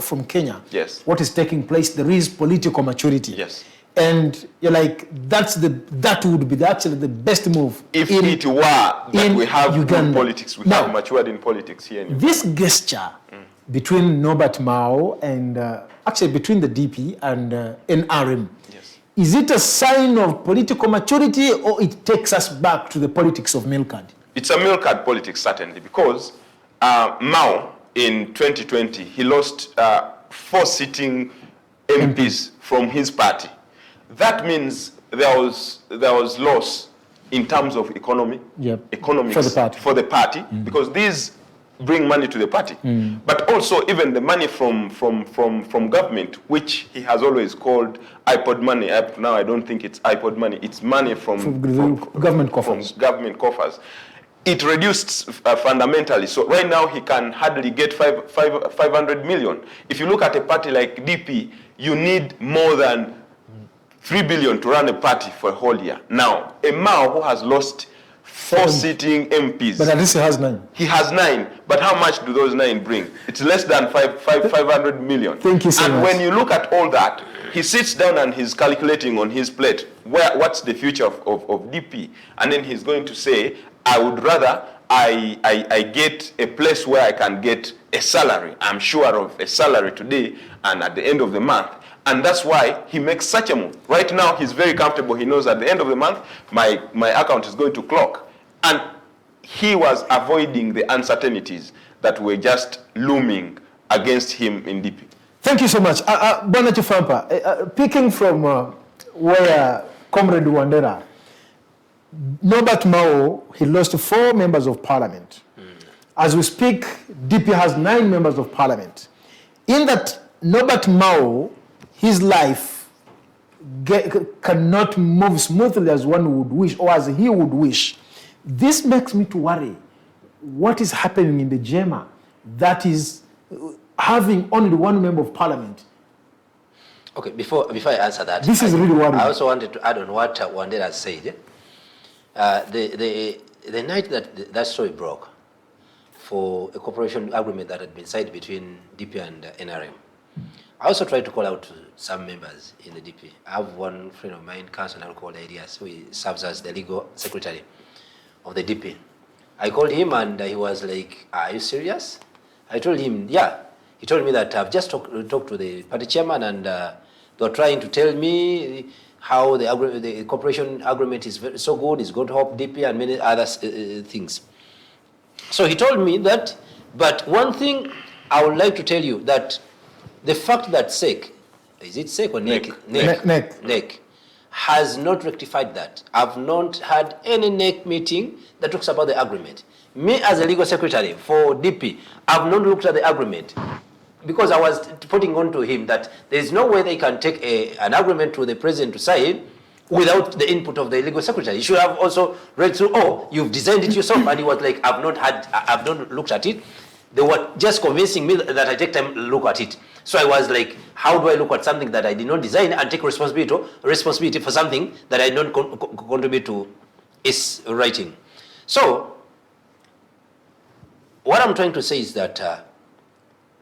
from Kenya, yes, what is taking place, there is political maturity. Yes. And you're like, that would be actually the best move. If it were that we have Uganda. Politics, we have matured in politics here in Uganda. This gesture between Norbert Mao and, actually between the DP and NRM, yes, is it a sign of political maturity, or it takes us back to the politics of milk card? It's a milk card politics, certainly, because Mao, in 2020, he lost 4 sitting MPs from his party. That means there was loss in terms of economics for the party, because these bring money to the party, but also even the money from government, which he has always called iPod money. Up to now, I don't think it's iPod money. It's money from government coffers. From government coffers. It reduced fundamentally. So right now he can hardly get 500 million. If you look at a party like DP, you need more than 3 billion to run a party for a whole year. Now, a Mao who has lost 4 sitting MPs. But at least he has 9. He has 9. But how much do those 9 bring? It's less than 500 million. Thank you so much. And when you look at all that, he sits down and he's calculating on his plate what's the future of DP. And then he's going to say, I would rather I get a place where I can get a salary. I'm sure of a salary today and at the end of the month. And that's why he makes such a move. Right now, he's very comfortable. He knows at the end of the month, my account is going to clock. And he was avoiding the uncertainties that were just looming against him in DP. Thank you so much. Bwana Kifamba, picking from where Comrade Wandera, Norbert Mao, he lost 4 members of parliament. As we speak, DP has 9 members of parliament. In that, Norbert Mao, his life cannot move smoothly as one would wish, or as he would wish. This makes me to worry what is happening in the JEMA that is having only 1 member of parliament. Okay, before I answer that, this is really worrying. I also wanted to add on what Wandera said. The night that story broke for a cooperation agreement that had been signed between DP and NRM, I also tried to call out to some members in the DP. I have one friend of mine, Councillor called Elias, who serves as the legal secretary of the DP. I called him and he was like, are you serious? I told him, yeah. He told me that I've just talked to the party chairman and they were trying to tell me how the cooperation agreement is so good, it's going to help DP and many other things. So he told me that, but one thing I would like to tell you, that the fact that SEC, is it SEC or NEC? NEC has not rectified that. I've not had any NEC meeting that talks about the agreement. Me as a legal secretary for DP, I've not looked at the agreement because I was putting on to him that there is no way they can take an agreement to the president to sign without the input of the legal secretary. You should have also read through, oh, you've designed it yourself. And he was like, I've not looked at it. They were just convincing me that I take time to look at it. So I was like, how do I look at something that I did not design and take responsibility for something that I don't contribute to its writing? So what I'm trying to say is that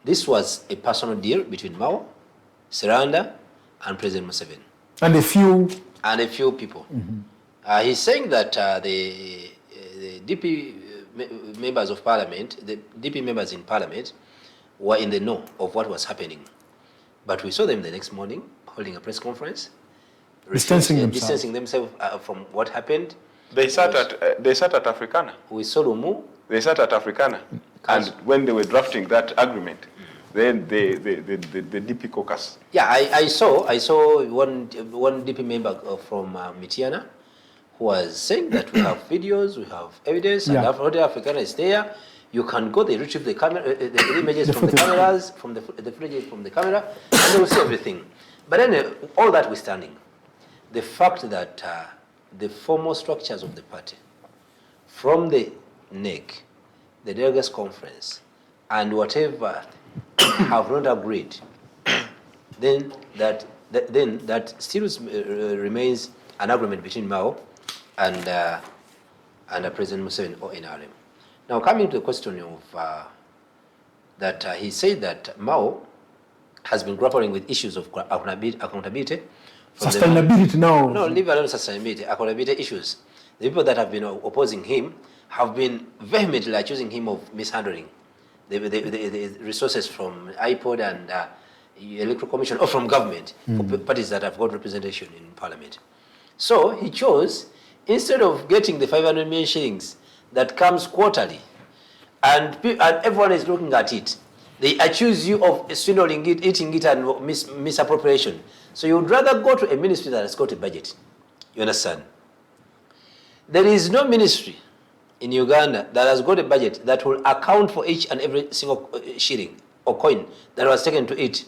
this was a personal deal between Mao, Siraje, and President Museveni. And a few people. He's saying that the DP members of parliament, the DP members in parliament, were in the know of what was happening. But we saw them the next morning holding a press conference, distancing themselves from what happened. They sat at Africana. We saw Lumu. They sat at Africana. And when they were drafting that agreement, then the DP caucus. Yeah, I saw one DP member from Mitiana who was saying that we have videos, we have evidence, and Africana is there. You can go, they retrieve the camera, the images from the cameras, from the footage from the camera, and they will see everything. But then, all that withstanding, the fact that the formal structures of the party, from the NEC, the delegates conference, and whatever have not agreed, then that still remains an agreement between Mao and President Museveni or NRM. Now, coming to the question of that he said that Mao has been grappling with issues of accountability. Sustainability now. No, leave alone sustainability, accountability issues. The people that have been opposing him have been vehemently accusing him of mishandling the resources from iPod and Electoral Commission or from government for parties that have got representation in parliament. So he chose, instead of getting the 500 million shillings that comes quarterly, and everyone is looking at it, they accuse you of swindling it, eating it, and misappropriation. So you would rather go to a ministry that has got a budget. You understand? There is no ministry in Uganda that has got a budget that will account for each and every single shilling or coin that was taken to it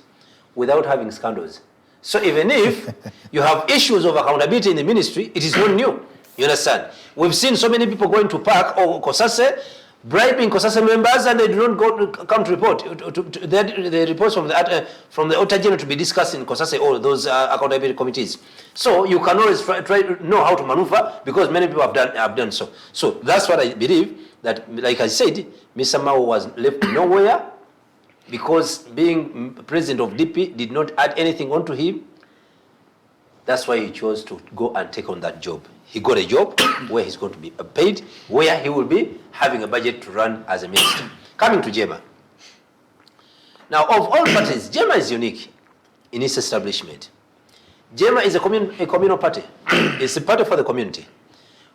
without having scandals. So even if you have issues of accountability in the ministry, it is not new. You understand? We've seen so many people going to Park or Kosase, bribing Kosase members, and they do not come to report. The reports from the Auditor General to be discussed in Kosase or those accountability committees. So you can always try to know how to maneuver, because many people have done so. So that's what I believe, that, like I said, Mr. Mao was left nowhere, because being president of DP did not add anything onto him. That's why he chose to go and take on that job. He got a job where he's going to be paid, where he will be having a budget to run as a minister. Coming to Jema. Now, of all parties, Jema is unique in its establishment. Jema is a communal party. It's a party for the community.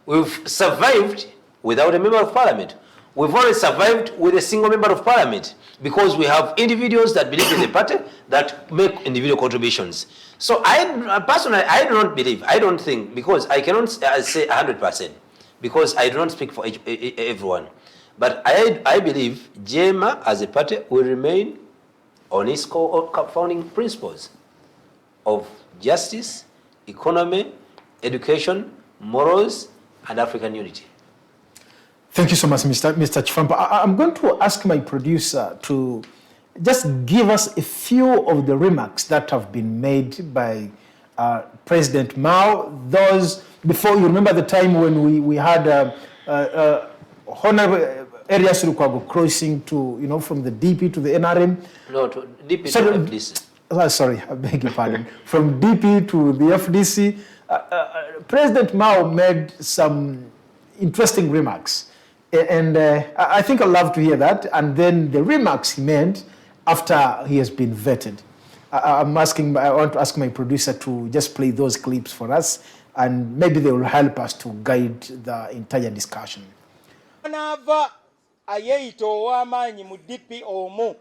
We've survived without a member of parliament. We've already survived with a single member of parliament, because we have individuals that believe in the party that make individual contributions. So personally, I don't think, because I cannot say 100%, because I do not speak for everyone. But I believe Jema as a party will remain on its founding principles of justice, economy, education, morals, and African unity. Thank you so much, Mr. Kifamba. I'm going to ask my producer to just give us a few of the remarks that have been made by President Mao. Those, before, you remember the time when we had Honorable Arias Lukwago crossing to, from the DP to the NRM. No, to DP to FDC. Sorry, I beg your pardon. From DP to the FDC, President Mao made some interesting remarks. And I think I'd love to hear that. And then the remarks he made after he has been vetted. I want to ask my producer to just play those clips for us, and maybe they will help us to guide the entire discussion. Nava ayeyito ow'amaanyi mu DP omu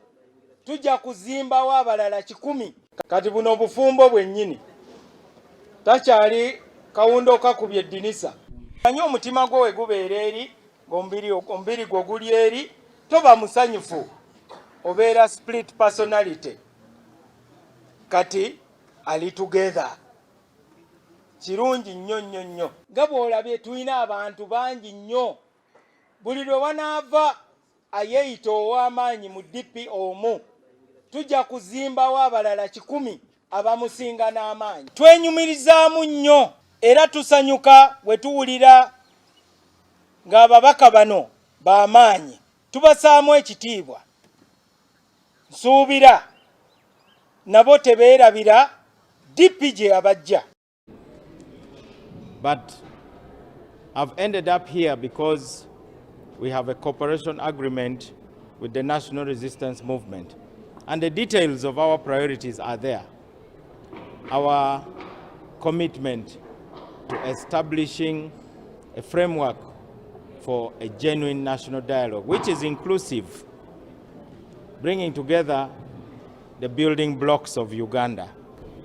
tujja kuzimbawo abalala 100 kati buno bufumbo bwennyini takyali kawundo kakubye eddinisa manyi omutima gwo we gubeera eri ombiri gwo guli eri toba musanyufu obeera split personality kati ali together kirungi nnyo nnyo nnyo nga bw'olabye tulina abantu bangi nnyo buli lwe wanaava ayeyita ow'amaanyi mu DP omu tujja kuzimbawo abalala 100 abamusinga n'amaanyi. Twenyumirizaamu nnyo era tusanyuka bwe tuwulira ng'ababaka bano b'amaanyi tubasaamu ekitiibwa. nsuubira nabo tebeerabira DP gye abajja. But I've ended up here because we have a cooperation agreement with the National Resistance Movement. And the details of our priorities are there. Our commitment to establishing a framework for a genuine national dialogue, which is inclusive, bringing together the building blocks of Uganda.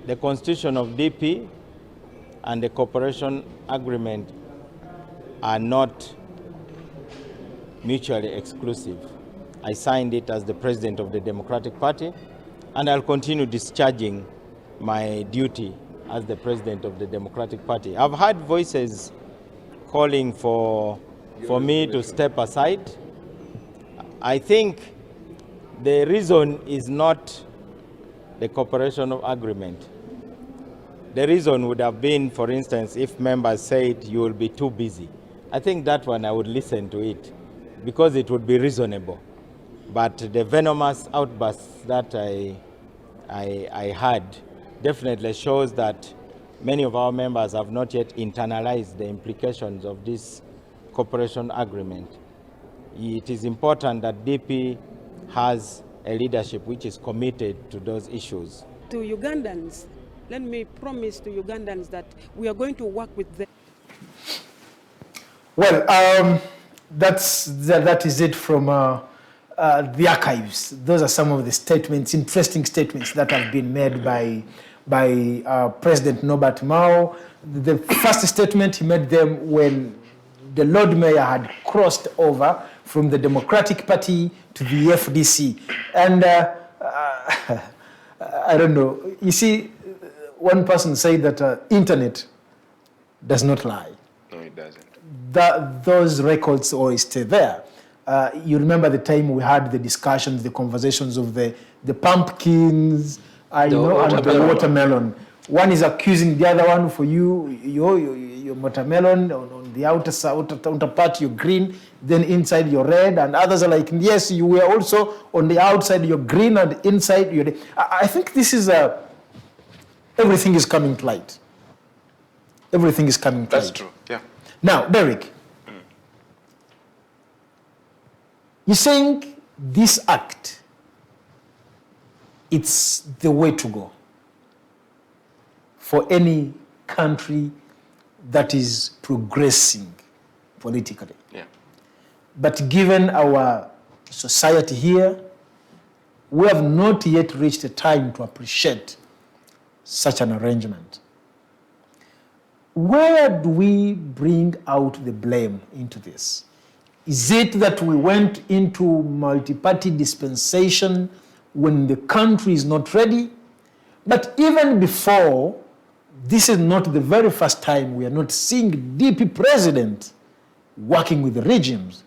The Constitution of DP and the cooperation agreement are not mutually exclusive. I signed it as the president of the Democratic Party, and I'll continue discharging my duty as the president of the Democratic Party. I've heard voices calling for me to step aside. I think the reason is not the cooperation agreement. The reason would have been, for instance, if members said you will be too busy. I think that one I would listen to it because it would be reasonable. But the venomous outbursts that I had definitely shows that many of our members have not yet internalized the implications of this cooperation agreement. It is important that DP has a leadership which is committed to those issues. To Ugandans, let me promise to Ugandans that we are going to work with them. Well, that is it from the archives. Those are some of the statements, interesting statements that have been made by President Norbert Mao. The first statement he made them when the Lord Mayor had crossed over from the Democratic Party to the FDC. And I don't know, you see, one person said that internet does not lie. No, it doesn't. Those records always stay there. You remember the time we had the discussions, the conversations of the pumpkins, and the watermelon. One is accusing the other one for your watermelon on the outer part you're green, then inside you're red, and others are like, yes, you were also on the outside you're green and inside you're. I think this is everything is coming to light. Everything is coming to light. That's true. Yeah. Now, Derrick, you're saying this act, it's the way to go for any country that is progressing politically. Yeah. But given our society here, we have not yet reached a time to appreciate such an arrangement. Where do we bring out the blame into this? Is it that we went into multi-party dispensation when the country is not ready? But even before, this is not the very first time we are not seeing DP president working with the regimes.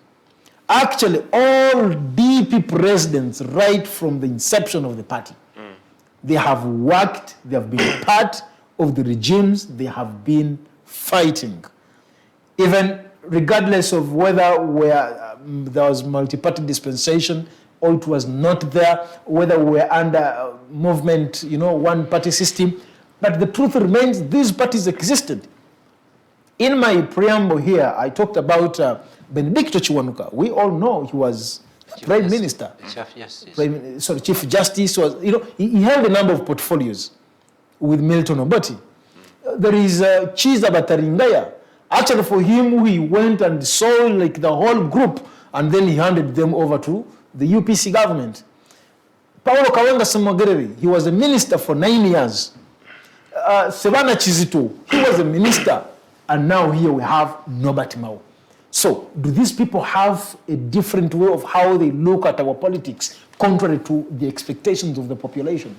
Actually, all DP presidents, right from the inception of the party, they have worked, they have been part of the regimes, they have been fighting. Even regardless of whether there was multi-party dispensation or it was not there, whether we're under movement, one-party system. But the truth remains, these parties existed. In my preamble here, I talked about Benedicto Chiwanuka. We all know he was Prime Minister. Chief Justice was, he held a number of portfolios with Milton Obote. There is Chiza Bataringaya. Actually, for him, he went and saw the whole group, and then he handed them over to the UPC government. Paulo Kawanga Samagerere, he was a minister for 9 years. Sevana Chizito, he was a minister, and now here we have Norbert Mao. So, do these people have a different way of how they look at our politics, contrary to the expectations of the population?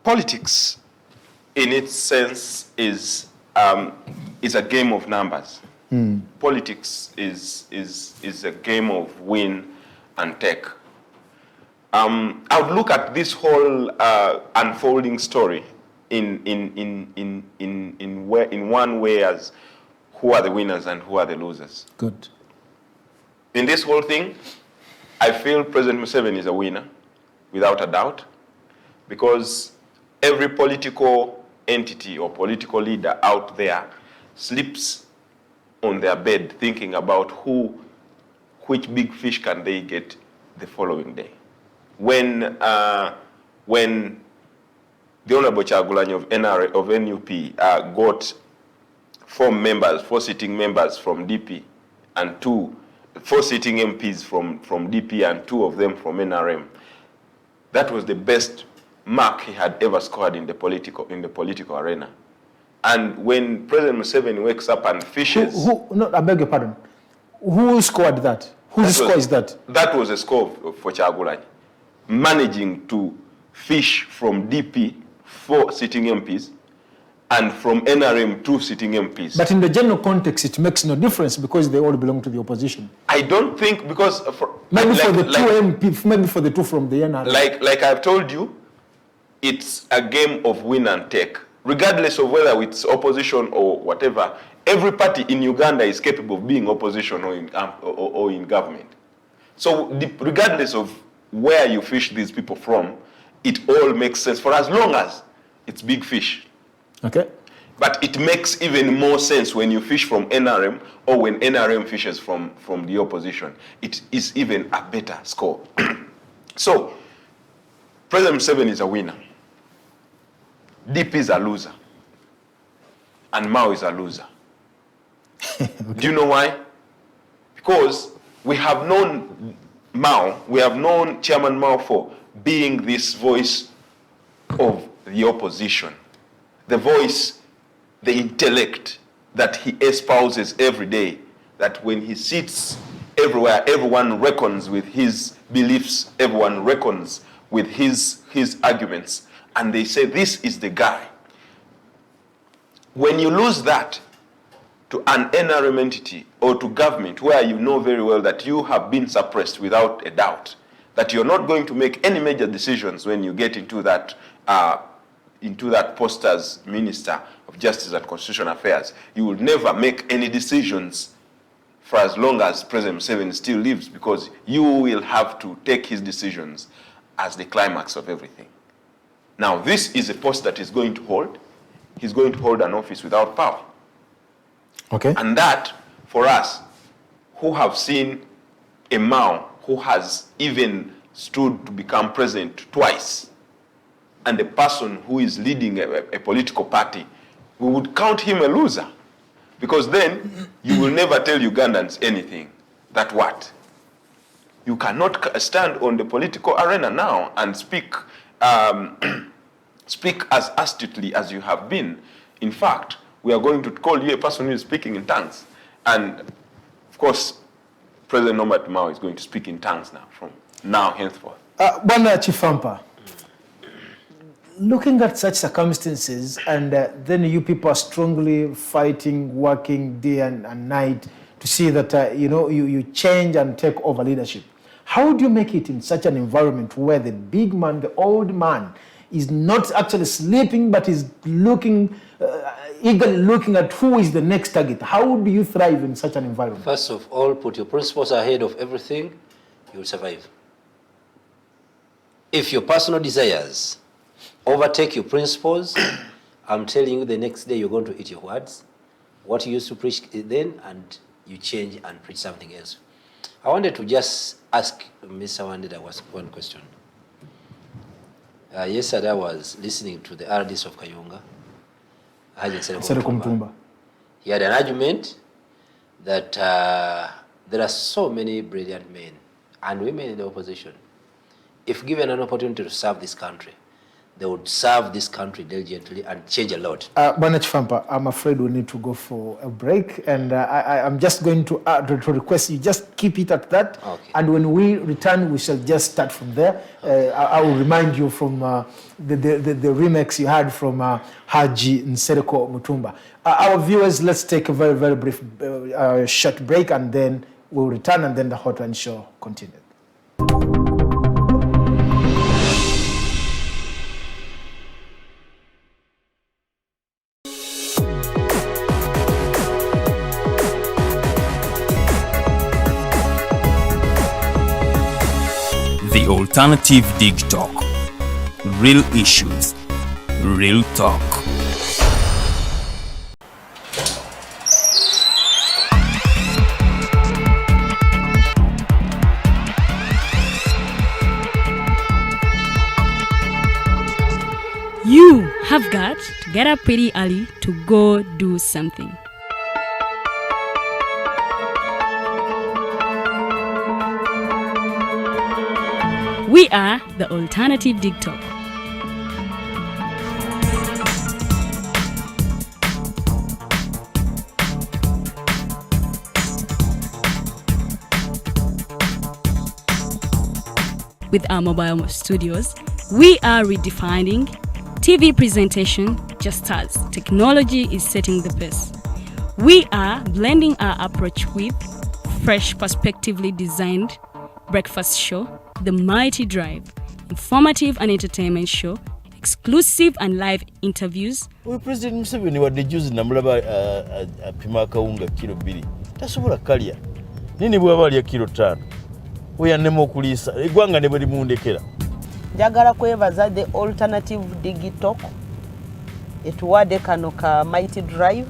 Politics, in its sense, is a game of numbers. Politics is a game of win and take. I would look at this whole unfolding story in one way as who are the winners and who are the losers. Good. In this whole thing, I feel President Museveni is a winner, without a doubt, because every political entity or political leader out there sleeps on their bed thinking about which big fish can they get the following day. When the Honorable Kyagulanyi of NUP got 4 sitting members from DP and 4 sitting MPs from DP and 2 of them from NRM, that was the best mark he had ever scored in the political arena. And when President Museveni wakes up and fishes... No, I beg your pardon. Who scored that? Whose score is that? That was a score for Kyagulanyi. Managing to fish from DP 4 sitting MPs and from NRM 2 sitting MPs. But in the general context, it makes no difference because they all belong to the opposition. I don't think, because... maybe for the 2 MPs, maybe for the 2 from the NRM. Like I've told you, it's a game of win and take. Regardless of whether it's opposition or whatever, every party in Uganda is capable of being opposition or in government. So regardless of where you fish these people from, it all makes sense for as long as it's big fish. Okay. But it makes even more sense when you fish from NRM or when NRM fishes from the opposition. It is even a better score. So, President Museveni is a winner. DP is a loser. And Mao is a loser. Okay. Do you know why? Because we have known Mao, we have known Chairman Mao for being this voice of the opposition. The voice, the intellect that he espouses every day, that when he sits everywhere, everyone reckons with his beliefs, everyone reckons with his arguments, and they say, this is the guy. When you lose that to an NRM entity or to government where you know very well that you have been suppressed without a doubt, that you're not going to make any major decisions when you get into that post as Minister of Justice and Constitutional Affairs, you will never make any decisions for as long as President Museveni still lives, because you will have to take his decisions as the climax of everything. Now, this is a post that he's going to hold. He's going to hold an office without power. Okay. And that, for us, who have seen a Mao who has even stood to become president twice, and a person who is leading a political party, we would count him a loser. Because then you will never tell Ugandans anything. That what? You cannot stand on the political arena now and speak speak as astutely as you have been. In fact, we are going to call you a person who is speaking in tongues. And of course, President Norbert Mao is going to speak in tongues now, from now henceforth. Bwana Kifamba, looking at such circumstances, and then you people are strongly fighting, working day and night to see that you change and take over leadership. How do you make it in such an environment where the big man, the old man, is not actually sleeping but is looking, eagerly looking at who is the next target? How do you thrive in such an environment? First of all, put your principles ahead of everything, you will survive. If your personal desires overtake your principles, I'm telling you, the next day you're going to eat your words. What you used to preach then, and you change and preach something else. I wanted to just ask Mr. Wandera one question. Yesterday I was listening to the RDs of Kayunga. He had an argument that there are so many brilliant men and women in the opposition. If given an opportunity to serve this country, they would serve this country diligently and change a lot. Bwana Kifamba, I'm afraid we need to go for a break, and I'm just going to request you just keep it at that. Okay. And when we return, we shall just start from there. Okay. I will remind you from the remix you had from Haji Nsereko Mutumba. Our viewers, let's take a very, very brief short break, and then we'll return, and then the Hotline Show continues. Alternative Digitalk. Real issues, real talk. You have got to get up pretty early to go do something. We are the Alternative Digitalk. With our mobile studios, we are redefining TV presentation just as technology is setting the pace. We are blending our approach with fresh, perspectively designed breakfast show, The Mighty Drive, informative and entertainment show, exclusive and live interviews. We President Museveni wadde juzi namulaba apima akawunga kilo 2 tasobola kalya nini bwaba alya kilo 5 oyannema okuliisa eggwanga ne bwe limundekera. Njagala kwebaza the Alternative Digitalk etuwadde kano ka Mighty Drive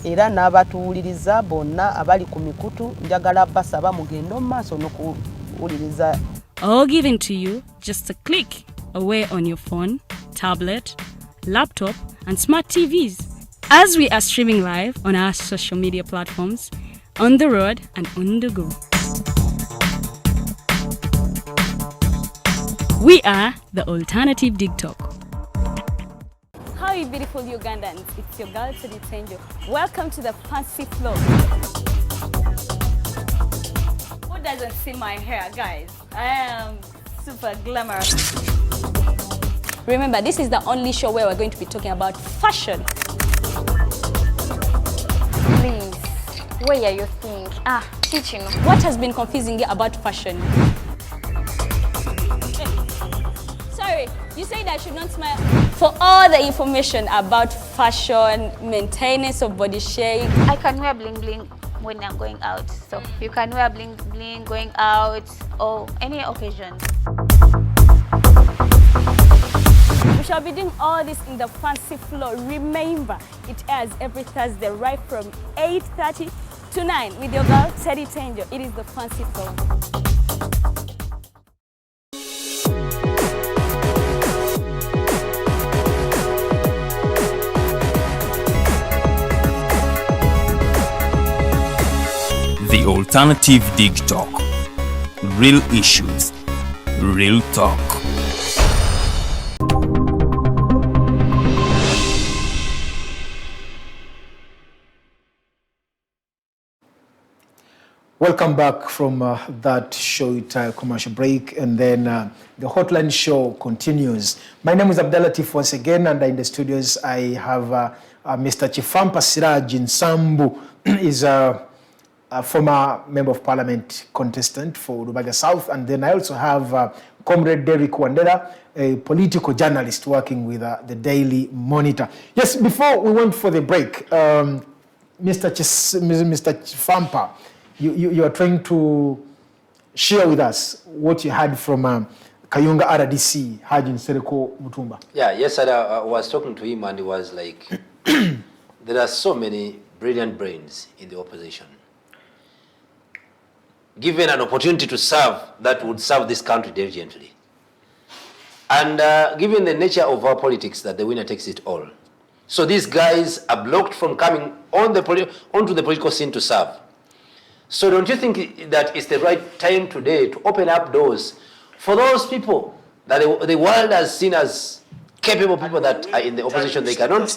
era n'abatuwuliriza bonna abali ku mikutu njagala basaba mugendo maaso n'okuwuliriza. All given to you just a click away on your phone, tablet, laptop and smart TVs as we are streaming live on our social media platforms, on the road and on the go. We are the Alternative Digitalk. How are you beautiful Ugandans? It's your girl Digitalk. Welcome to the fancy floor. Who doesn't see my hair, guys? I am super glamorous. Remember, this is the only show where we're going to be talking about fashion. Please, where are you think? Teaching. What has been confusing you about fashion? Sorry, you said I should not smile. For all the information about fashion, maintenance of body shape. I can wear bling bling when I'm going out. So you can wear bling bling going out or any occasion. We shall be doing all this in the fancy floor. Remember, it airs every Thursday right from 8:30 to 9 with your girl Teddy Tanjo. It is the fancy floor. The Alternative Digitalk. Real issues, real talk. Welcome back from that short commercial break, and then the hotline show continues. My name is Abdalatif once again, and in the studios I have Mr. Kifamba Siraje Nsambu. Is a former Member of Parliament contestant for Lubaga South, and then I also have Comrade Derrick Wandera, a political journalist working with the Daily Monitor. Yes, before we went for the break, Mr. Kifamba, you are trying to share with us what you had from Kayunga RDC, Haji Nsereko Mutumba. Yeah, yes, I was talking to him and he was like, there are so many brilliant brains in the opposition. Given an opportunity to serve, that would serve this country diligently. And given the nature of our politics, that the winner takes it all. So these guys are blocked from coming onto the political scene to serve. So don't you think that it's the right time today to open up doors for those people that the world has seen as capable people that are in the opposition? They cannot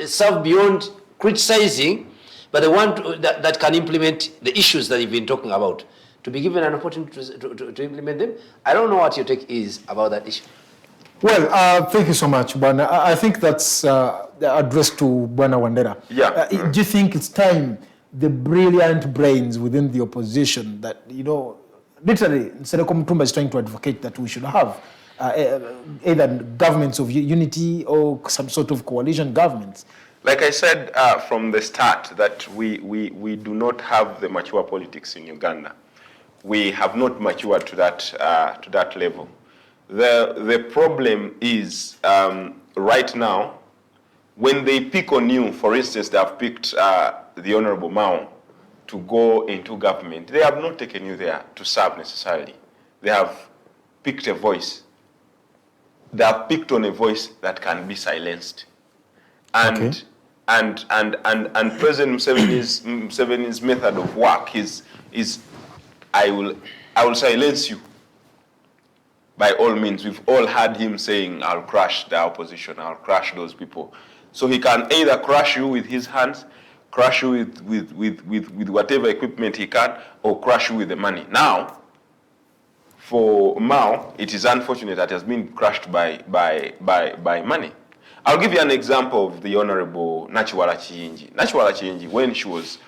serve beyond criticizing, but they want that can implement the issues that you've been talking about. To be given an opportunity to implement them, I don't know what your take is about that issue. Well, thank you so much, Bwana. I think that's addressed to Bwana Wandera. Yeah. Do you think it's time the brilliant brains within the opposition that, literally, Nsereko Mutumba is trying to advocate that we should have either governments of unity or some sort of coalition governments? Like I said from the start, that we do not have the mature politics in Uganda. we have not matured to that level. The problem is right now, when they pick on you, for instance, they have picked the Honorable Mao to go into government. They have not taken you there to serve necessarily. They have picked a voice. They have picked on a voice that can be silenced. And President Museveni's method of work is I will silence you. By all means, we've all heard him saying, I'll crush the opposition, I'll crush those people. So he can either crush you with his hands, crush you with whatever equipment he can, or crush you with the money. Now, for Mao, it is unfortunate that it has been crushed by money. I'll give you an example of the Honorable Nachiwala Chiyingi. Nachiwala Chiyingi, when she was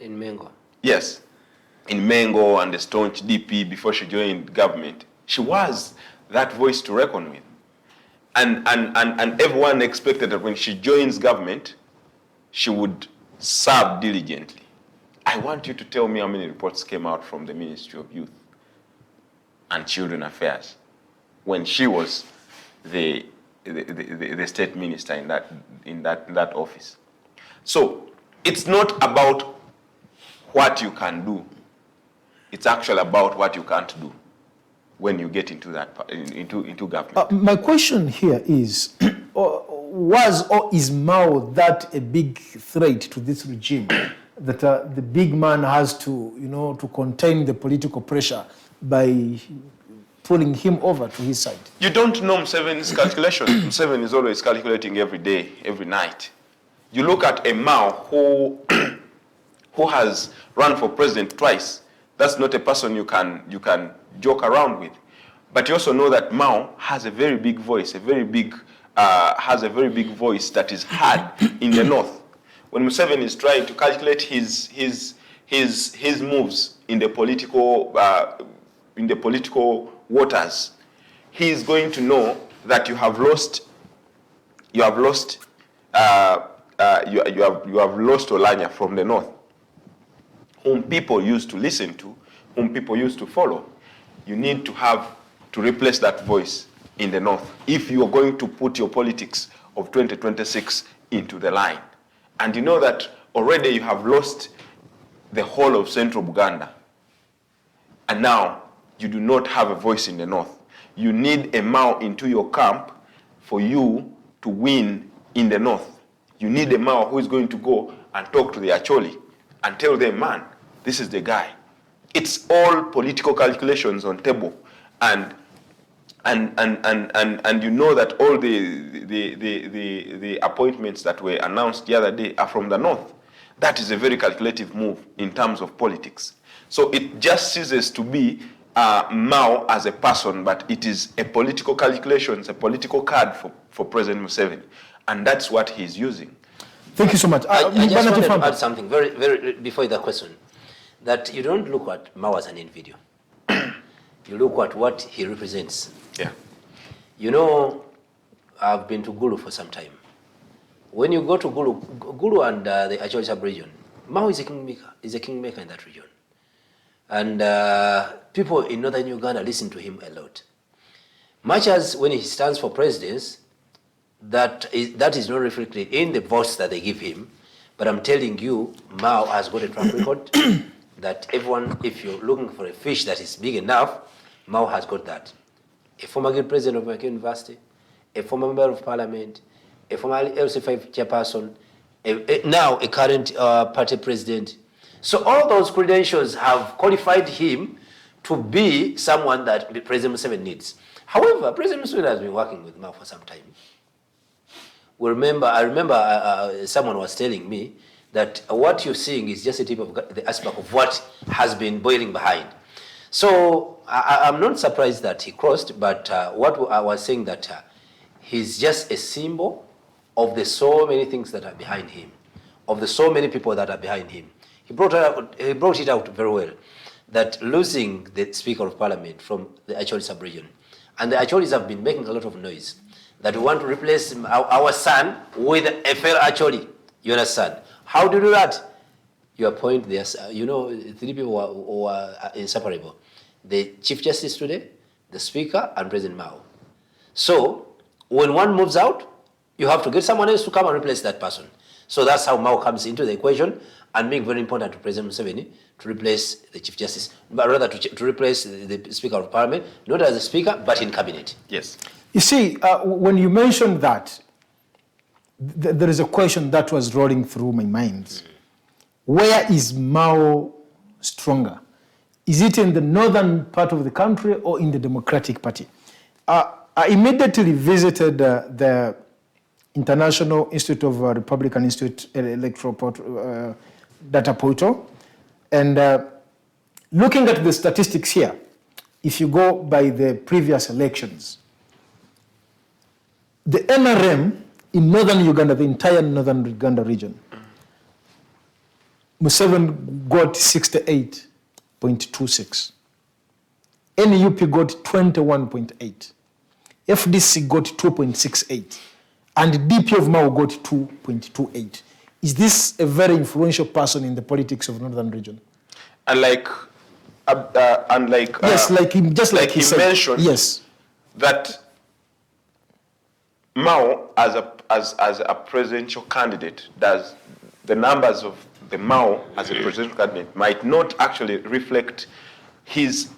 in Mengo. Yes, in Mengo and the staunch DP before she joined government, she was that voice to reckon with. And everyone expected that when she joins government, she would serve diligently. I want you to tell me how many reports came out from the Ministry of Youth and Children Affairs when she was the state minister in that office. So it's not about what you can do. It's actually about what you can't do when you get into that into government. My question here is, was or is Mao that a big threat to this regime that the big man has to, to contain the political pressure by pulling him over to his side? You don't know Museveni's calculation. Museveni is always calculating every day, every night. You look at a Mao who has run for president twice. That's not a person you can joke around with. But you also know that Mao has a very big voice, has a very big voice that is heard in the north. When Museveni is trying to calculate his moves in the political waters, he is going to know that you have lost Olanya from the north, whom people used to listen to, whom people used to follow. You need to replace that voice in the north if you are going to put your politics of 2026 into the line. And you know that already you have lost the whole of central Uganda. And now you do not have a voice in the north. You need a Mao into your camp for you to win in the north. You need a Mao who is going to go and talk to the Acholi and tell them, man, this is the guy. It's all political calculations on table. And you know that all the appointments that were announced the other day are from the north. That is a very calculative move in terms of politics. So it just ceases to be Mao as a person, but it is a political calculation, it's a political card for President Museveni. And that's what he's using. Thank you so much. I just wanted to add something very before the question, that you don't look at Mao as an individual. You look at what he represents. Yeah. You know, I've been to Gulu for some time. When you go to Gulu and the Acholi sub-region, Mao is a kingmaker in that region. And people in northern Uganda listen to him a lot. Much as when he stands for presidents, that is not reflected in the votes that they give him. But I'm telling you, Mao has got a track record that everyone, if you're looking for a fish that is big enough, Mao has got that. A former guild president of American University, a former member of parliament, a former LC5 chairperson, now a current party president. So all those credentials have qualified him to be someone that President Museveni needs. However, President Museveni has been working with Mao for some time. I remember someone was telling me that what you're seeing is just a tip of the aspect of what has been boiling behind. So I'm not surprised that he crossed, but what I was saying that he's just a symbol of the so many things that are behind him, of the so many people that are behind him. He brought it out very well, that losing the Speaker of Parliament from the Acholi sub-region, and the Acholis have been making a lot of noise, that we want to replace our son with a fellow Acholi, you understand? How do you do that? your point, there's, three people who are inseparable. The Chief Justice today, the Speaker, and President Mao. So, when one moves out, you have to get someone else to come and replace that person. So that's how Mao comes into the equation and make very important to President Museveni to replace the Chief Justice, but rather to replace the Speaker of Parliament, not as a Speaker, but in Cabinet. Yes. You see, when you mentioned that, there is a question that was rolling through my mind. Where is Mao stronger? Is it in the northern part of the country or in the Democratic Party? I immediately visited the International Institute of Republican Institute Electoral Data Portal, and looking at the statistics here, if you go by the previous elections, the NRM in northern Uganda, the entire northern Uganda region, Museveni got 68.26. NUP got 21.8. FDC got 2.68. And DP of Mao got 2.28. Is this a very influential person in the politics of northern region? Yes, like he mentioned, yes, that Mao as a presidential candidate, does the numbers of the Mao as a presidential candidate might not actually reflect his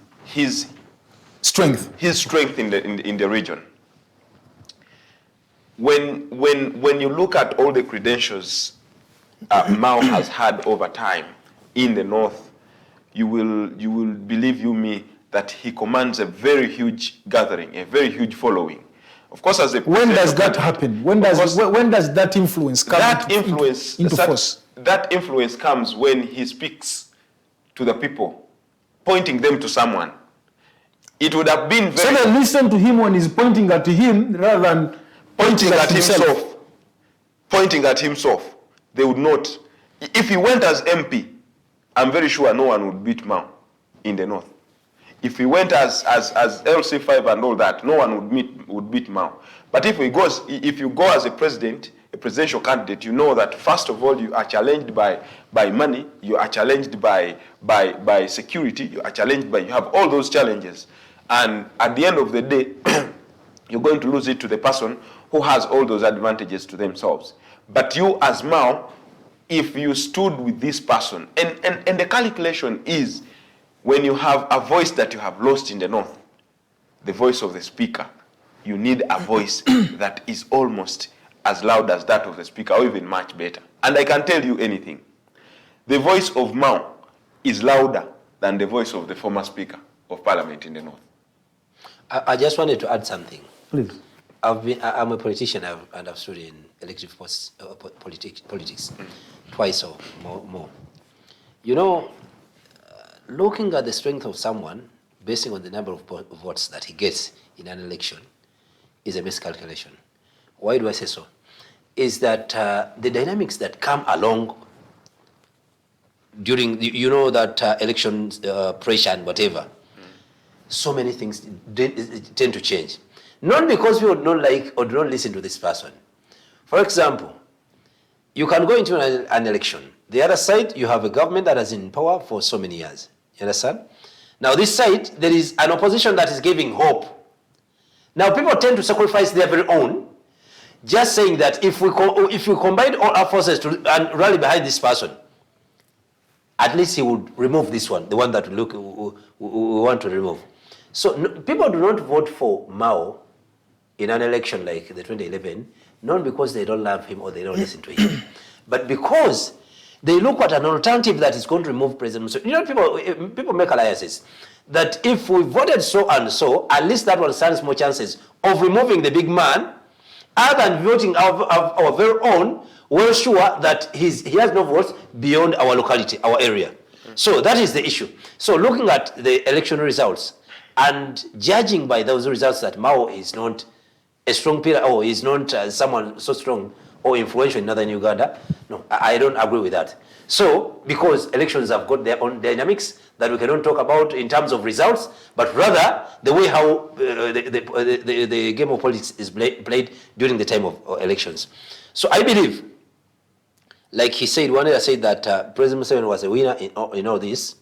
strength in the region. When you look at all the credentials Mao has had over time in the north, you will believe me that he commands a very huge gathering, a very huge following. Of course, as a when does that happen? When does that influence come into force? That influence comes when he speaks to the people, pointing them to someone. It would have been very... So they listen to him when he's pointing at him rather than pointing at himself. Pointing at himself. They would not. If he went as MP, I'm very sure no one would beat Mao in the north. If he went as LC5 and all that, no one would beat Mao. But if you go as a presidential candidate, you know that first of all you are challenged by money, you are challenged by security, you are challenged by, you have all those challenges. And at the end of the day, you're going to lose it to the person who has all those advantages to themselves. But you as Mao, if you stood with this person, and the calculation is, when you have a voice that you have lost in the north, the voice of the speaker, you need a voice that is almost as loud as that of the speaker, or even much better. And I can tell you anything. The voice of Mao is louder than the voice of the former speaker of parliament in the north. I just wanted to add something. Please. I'm a politician and I've studied in elective politics twice or more. You know, looking at the strength of someone, basing on the number of votes that he gets in an election, is a miscalculation. Why do I say so? Is that the dynamics that come along during, that election pressure and whatever, so many things tend to change. Not because people don't like or don't listen to this person. For example, you can go into an election. The other side, you have a government that is in power for so many years. You understand? Now this side, there is an opposition that is giving hope. Now people tend to sacrifice their very own, just saying that if we combine all our forces and rally behind this person, at least he would remove this one, the one that we want to remove. So people do not vote for Mao in an election like the 2011, not because they don't love him or they don't listen to him, but because they look at an alternative that is going to remove President Museveni. People make alliances that if we voted so and so, at least that one stands more chances of removing the big man, other than voting our very own. We're sure that he has no votes beyond our locality, our area. So that is the issue. So looking at the election results and judging by those results that Mao is not a strong pillar or is not someone so strong or influential in northern Uganda, no, I don't agree with that. So, because elections have got their own dynamics that we cannot talk about in terms of results, but rather the way how the game of politics is played during the time of elections. So I believe like he said, Wandera said that President Museveni was a winner in all this.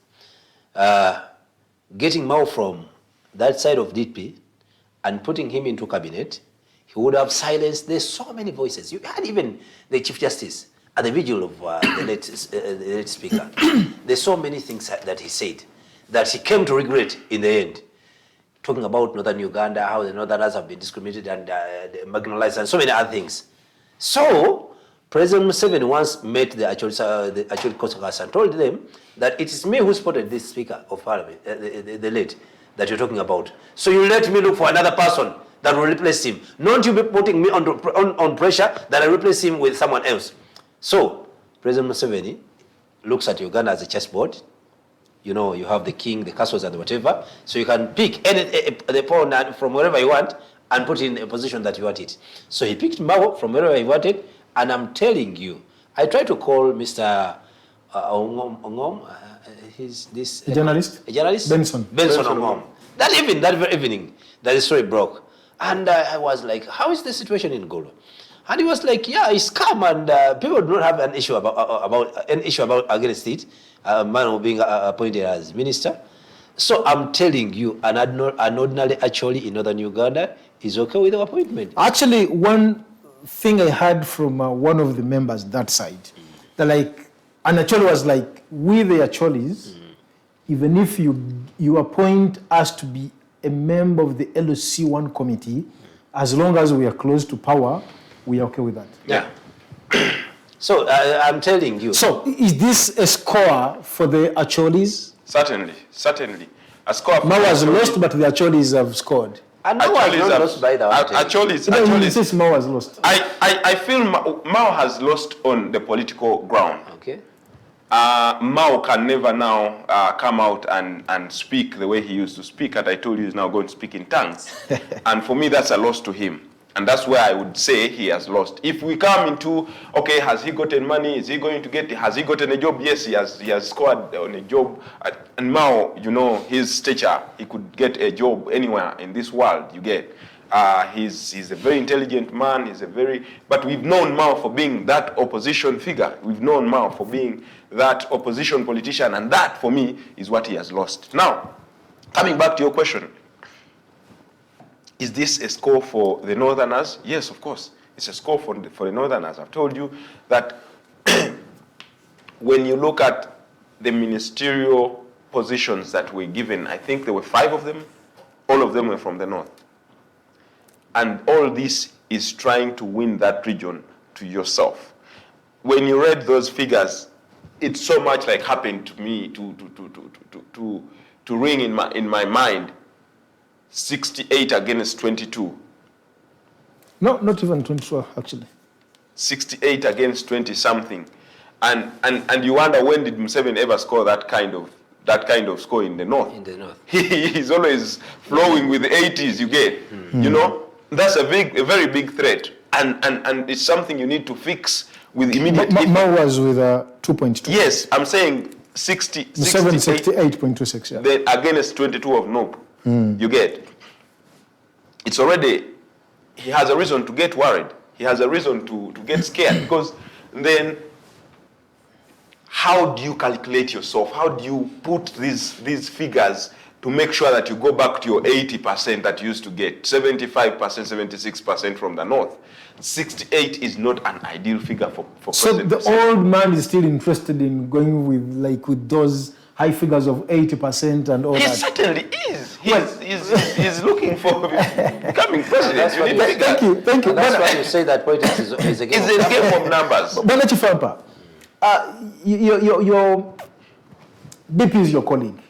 Getting Mao from that side of DP and putting him into cabinet, he would have silenced. There's so many voices. You had even the Chief Justice at the vigil of the late Speaker. There's so many things that he said that he came to regret in the end. Talking about northern Uganda, how the northerners have been discriminated and marginalized, and so many other things. So, President Museveni once met the actual Kosovars and told them that it is me who spotted this Speaker of Parliament, the late, that you're talking about. So you let me look for another person that will replace him. Not you be putting me on pressure that I replace him with someone else. So, President Museveni looks at Uganda as a chessboard. You know, you have the king, the castles, and whatever. So you can pick the pawn from wherever you want and put in a position that you want it. So he picked Mao from wherever he wanted, and I'm telling you, I tried to call Mr. Ongom, he's this... A journalist? A journalist? Benson Ongom. That very evening, that the story broke. And I was like, how is the situation in Golo? And he was like, yeah, it's calm, and people do not have an issue about against it. A man being appointed as minister. So I'm telling you, an ordinary actually in northern Uganda is okay with the appointment. Actually, one thing I heard from one of the members that side, that like, and Acholi was like, we the Acholis, even if you appoint us to be a member of the LOC1 committee, as long as we are close to power, we are okay with that. Yeah. So I'm telling you. So is this a score for the Acholis? Certainly. A score. Mao has lost, but the Acholis have scored. And Mao has not lost by the Acholis. Says Mao has lost. I feel Mao has lost on the political ground. Okay. Mao can never now come out and speak the way he used to speak. And I told you he's now going to speak in tongues. And for me, that's a loss to him. And that's where I would say he has lost. If we come into, okay, has he gotten money? Is he going to get, has he gotten a job? Yes, he has scored on a job. And Mao, you know, his stature, he could get a job anywhere in this world, you get. He's a very intelligent man, but we've known Mao for being that opposition figure. We've known Mao for being that opposition politician, and that, for me, is what he has lost. Now, coming back to your question, is this a score for the northerners? Yes, of course. It's a score for the northerners. I've told you that when you look at the ministerial positions that were given, I think there were 5 of them. All of them were from the north. And all this is trying to win that region to yourself. When you read those figures, it's so much like happened to me to ring in my mind. 68 against 22. No, not even 22, actually. 68 against 20 something, and you wonder, when did Museveni ever score that kind of score in the north? In the north, he's always flowing with the 80s. You get, you know, that's a very big threat, and it's something you need to fix with immediate. Mao was with 2.2. Yes, I'm saying 68.26. Yeah. Then against 22 of Nope. You get, it's already, he has a reason to get worried. He has a reason to get scared, because then how do you calculate yourself? How do you put these figures to make sure that you go back to your 80% that you used to get, 75%, 76% from the north? 68 is not an ideal figure for so President. So the old man is still interested in going with those high figures of 80% and all that. He certainly is. He's looking for becoming president. Thank you. And that's why you say that politics is a game of numbers. It's a game of numbers. But Kifamba, your BP is your colleague.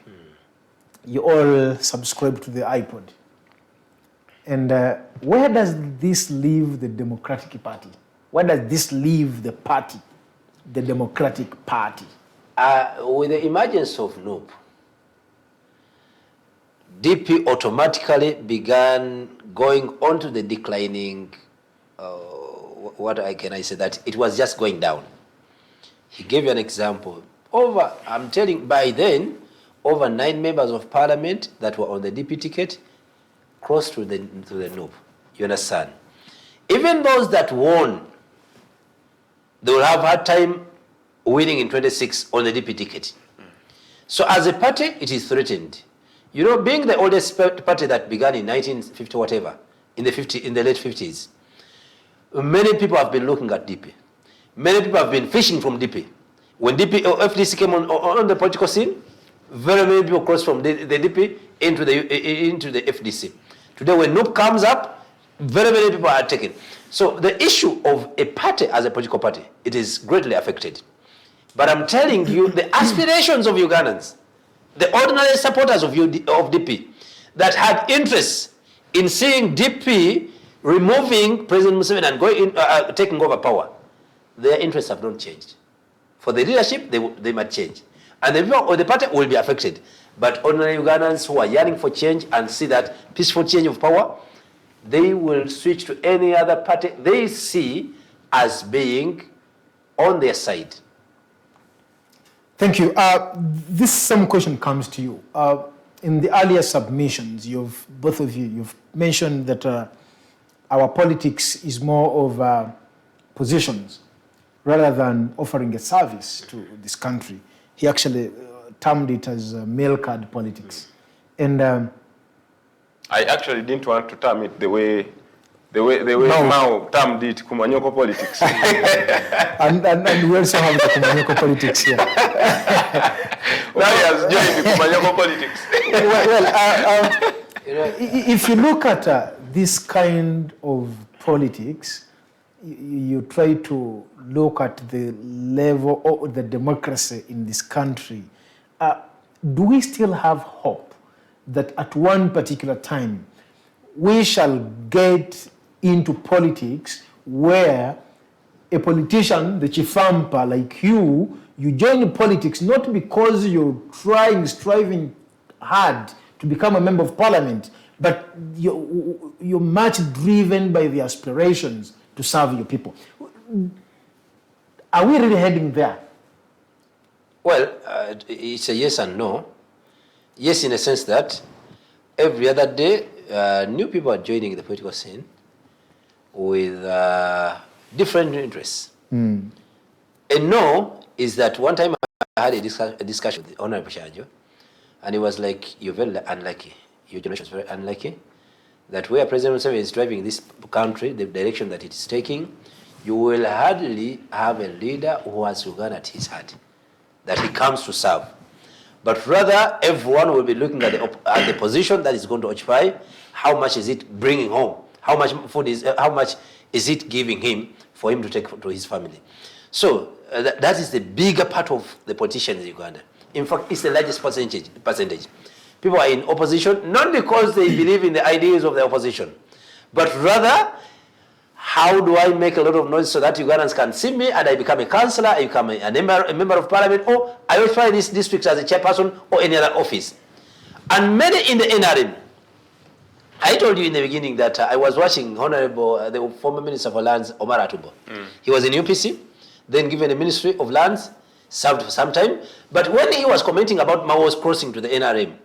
You all subscribe to the iPod. And where does this leave the Democratic Party? Where does this leave the party, the Democratic Party? With the emergence of NUP, DP automatically began going on to the declining, I say that it was just going down. He gave you an example. I'm telling, by then, over 9 members of parliament that were on the DP ticket crossed to the NUP. You understand? Even those that won they will have hard time winning in 26 on the DP ticket. So as a party, it is threatened. You know, being the oldest party that began in 1950 whatever, in the late 50s, many people have been looking at DP. Many people have been fishing from DP. When DP or FDC came on the political scene, very many people crossed from the DP into the FDC. Today, when NUP comes up, very many people are taken. So the issue of a party as a political party, it is greatly affected. But I'm telling you, the aspirations of Ugandans, the ordinary supporters of DP, that had interest in seeing DP removing President Museveni and going taking over power, their interests have not changed. For the leadership, they might change. And the people of the party will be affected. But ordinary Ugandans who are yearning for change and see that peaceful change of power, they will switch to any other party they see as being on their side. Thank you. This same question comes to you. In the earlier submissions, both of you've mentioned that our politics is more of positions rather than offering a service to this country. He actually termed it as mail card politics. And I actually didn't want to term it the way Mao termed it, Kumanyoko politics. and we also have the Kumanyoko politics here. Now he has joined the Kumanyoko politics. If you look at this kind of politics, you try to look at the level of the democracy in this country. Do we still have hope that at one particular time we shall get into politics where a politician, the Kifamba like you join politics not because you're striving hard to become a member of parliament, but you're much driven by the aspirations to serve your people. Are we really heading there? Well, it's a yes and no. Yes, in a sense that every other day, new people are joining the political scene with different interests. And no is that one time I had a discussion with the Honorable Siraje, and he was like, you're very unlucky. Your generation is very unlucky that where President Museveni is driving this country, the direction that it is taking, you will hardly have a leader who has Uganda at his heart, that he comes to serve. But rather, everyone will be looking at the position that is going to occupy. How much is it bringing home? How much is it giving him for him to take to his family? So that is the bigger part of the politicians in Uganda. In fact, it's the largest percentage. People are in opposition, not because they believe in the ideas of the opposition, but rather, how do I make a lot of noise so that Ugandans can see me and I become a councillor, I become a member of parliament, or I occupy this district as a chairperson or any other office. And many in the NRM, I told you in the beginning that I was watching Honorable, the former Minister for Lands, Omar Atubo. He was in UPC, then given the Ministry of Lands, served for some time. But when he was commenting about Mao's crossing to the NRM,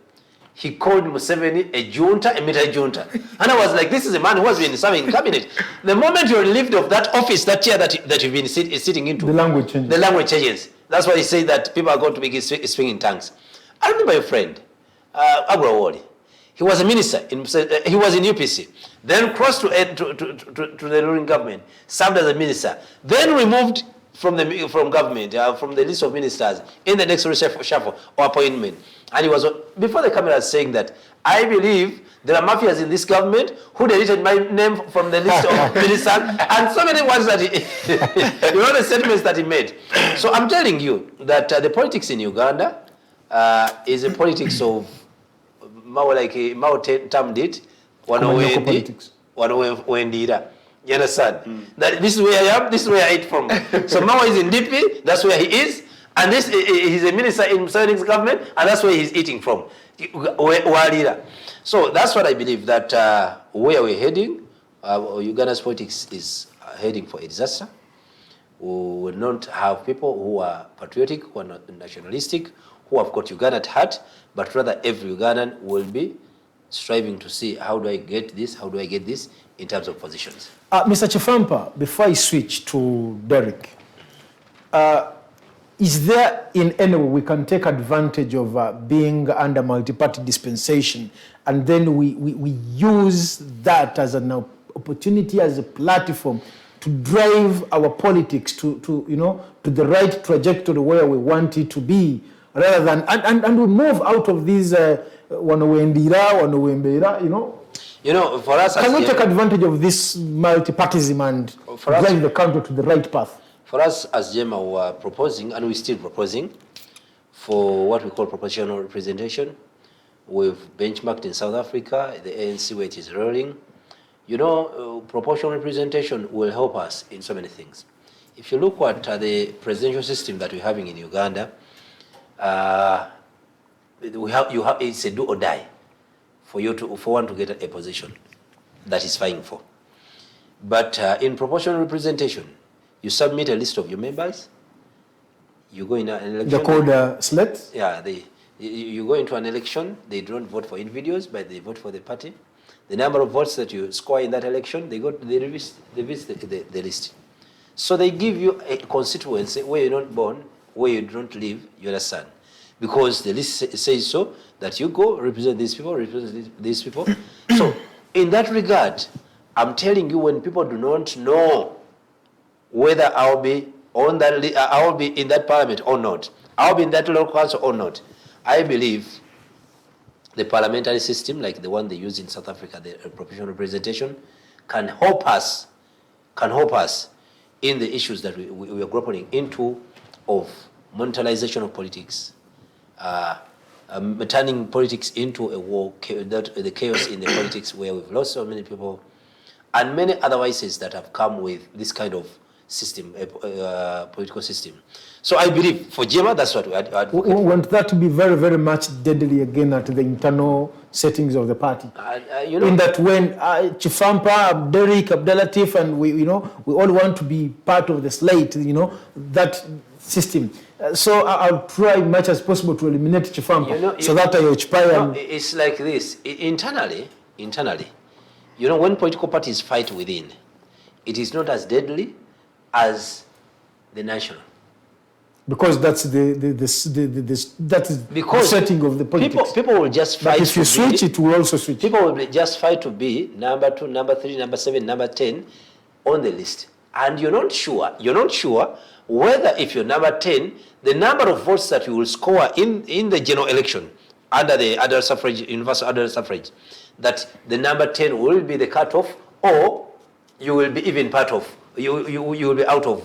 he called Museveni a junta, a military junta. And I was like, this is a man who has been serving in cabinet. The moment you're relieved of that office, that chair that you've been sitting into, the language changes. The language changes. That's why he said that people are going to be speaking in tongues. I remember a friend, Agrawali. He was a minister, he was in UPC, then crossed to the ruling government, served as a minister, then removed from government, from the list of ministers in the next reshuffle or appointment. And he was, before the camera, saying that, I believe there are mafias in this government who deleted my name from the list of ministers, and so many ones that you know the statements that he made. So I'm telling you that the politics in Uganda is a politics of Mao termed it, Wandera. You understand? That this is where I am, this is where I eat from. So Mao is in DP, that's where he is, and he's a minister in Museveni's government, and that's where he's eating from. So that's what I believe, that where we're heading, Uganda's politics is heading for a disaster. We will not have people who are patriotic, who are not nationalistic, who have got Uganda at heart, but rather every Ugandan will be striving to see, how do I get this, how do I get this, in terms of positions. Mr. Kifamba, before I switch to Derrick, Is there in any way we can take advantage of being under multi-party dispensation, and then we use that as an opportunity, as a platform to drive our politics to the right trajectory where we want it to be, rather than and we move out of these for us, can we take advantage of this multi-partyism and drive the country to the right path? For us as JEMA, we are proposing, and we're still proposing, for what we call proportional representation. We've benchmarked in South Africa, the ANC, where it is rolling. Proportional representation will help us in so many things. If you look at the presidential system that we're having in Uganda, it's a do or die for one to get a position that is vying for. But in proportional representation, you submit a list of your members, you go in an election. They're called slate? Yeah, you go into an election, they don't vote for individuals, but they vote for the party. The number of votes that you score in that election, they revise the list. So they give you a constituency where you're not born, where you don't live, you understand. Because the list says so, that you go represent these people, So in that regard, I'm telling you, when people do not know whether I'll be on that, I'll be in that parliament or not, I'll be in that local council or not, I believe the parliamentary system, like the one they use in South Africa, the proportional representation, can help us in the issues that we are grappling into, of monetization of politics, turning politics into a war, the chaos in the politics where we've lost so many people, and many other vices that have come with this kind of system, political system. So I believe for JEMA, that's what we advocate. We want that to be very, very much deadly again at the internal settings of the party. In that when Kifamba, Derrick, Abdelatif, and we all want to be part of the slate, that system. So I'll try much as possible to eliminate Kifamba, so that I occupy. It's like this. Internally, when political parties fight within, it is not as deadly as the national. Because that's the setting of the politics. People will just fight. But if you switch, it will also switch. People will just fight to be number 2, number 3, number 7, number 10 on the list, and you're not sure whether, if you're number 10, the number of votes that you will score in the general election under the adult suffrage, universal adult suffrage, that the number 10 will be the cutoff, or you will be even part of. You will be out of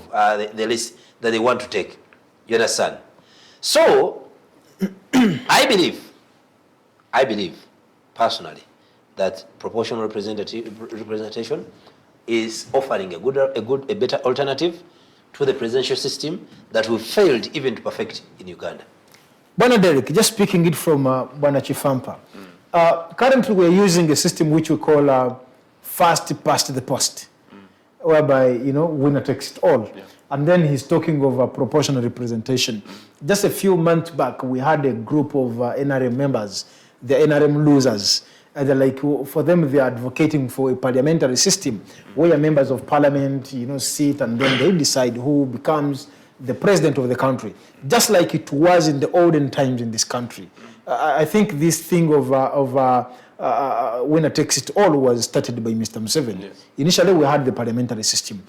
the list that they want to take. You understand? So, I believe personally that proportional representation is offering a better alternative to the presidential system that we failed even to perfect in Uganda. Bwana Derrick, just speaking it from Bwana Kifamba, currently we are using a system which we call first past the post, whereby winner takes it all. Yeah. And then he's talking of proportional representation. Just a few months back, we had a group of NRM members, the NRM losers. For them, they're advocating for a parliamentary system where members of parliament, sit, and then they decide who becomes the president of the country, just like it was in the olden times in this country. I think this thing of winner takes it all was started by Mr. Museveni. Yes. Initially, we had the parliamentary system.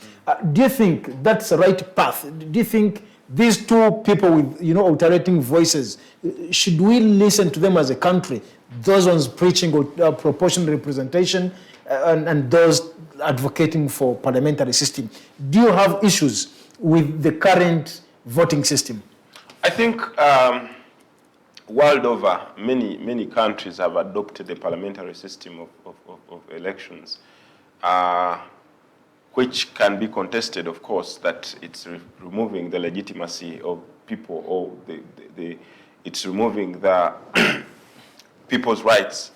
Do you think that's the right path? Do you think these two people with alternating voices, should we listen to them as a country? Those ones preaching proportional representation and those advocating for parliamentary system. Do you have issues with the current voting system? I think world over, many countries have adopted the parliamentary system of elections, which can be contested, of course, that it's removing the legitimacy of people, or it's removing the people's rights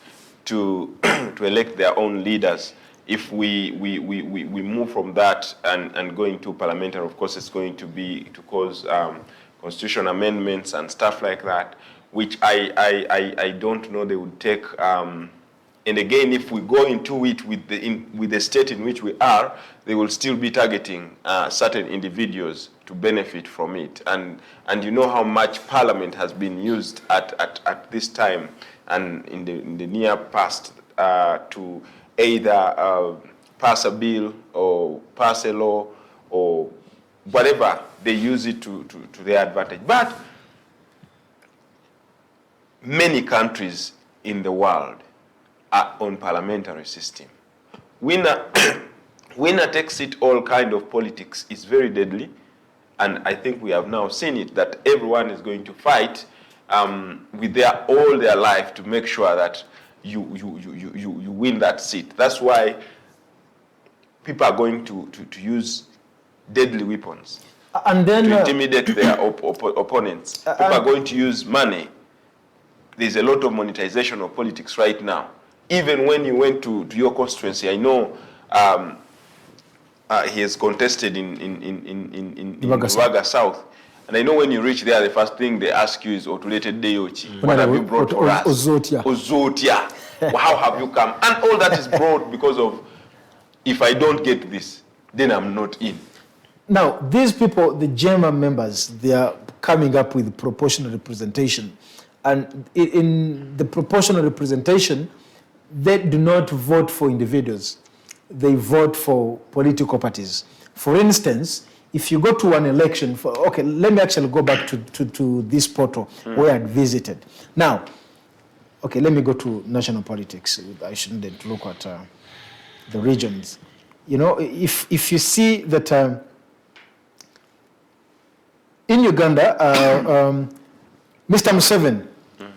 to elect their own leaders. If we move from that and go into parliamentary, of course, it's going to cause constitutional amendments and stuff like that, which I don't know they would take And again, if we go into it with the state in which we are, they will still be targeting certain individuals to benefit from it. And you know how much Parliament has been used at this time and in the near past to either pass a bill or pass a law or whatever. They use it to their advantage. But many countries in the world are on parliamentary system. Winner takes it all kind of politics is very deadly, and I think we have now seen it that everyone is going to fight with all their life to make sure that you win that seat. That's why people are going to use deadly weapons and then, to intimidate their opponents. People are going to use money. There's a lot of monetization of politics right now. Even when you went to your constituency, I know he has contested in Lubaga South. And I know when you reach there, the first thing they ask you is, Otulete Deyochi, what have you brought for us? Ozotia. How have you come? And all that is brought because of, if I don't get this, then I'm not in. Now, these people, the GEMA members, they are coming up with proportional representation. And in the proportional representation, they do not vote for individuals. They vote for political parties. For instance, if you go to an election, let me actually go back to this portal where I visited. Now, let me go to national politics. I shouldn't look at the regions. You know, if you see that in Uganda, Mr. Museveni,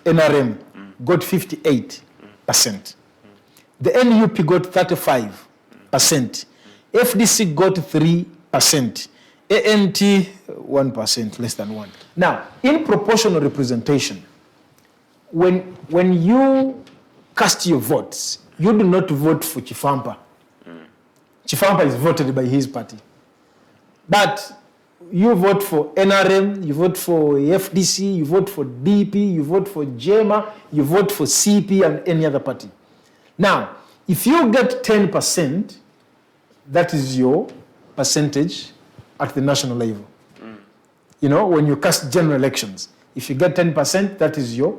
NRM, got 58%. The NUP got 35%. FDC got 3%. ANT, 1%, less than 1. Now, in proportional representation, when you cast your votes, you do not vote for Kifamba. Kifamba is voted by his party. But you vote for NRM, you vote for FDC, you vote for DP, you vote for GEMA, you vote for CP and any other party. Now, if you get 10%, that is your percentage at the national level. You know, when you cast general elections, if you get 10%, that is your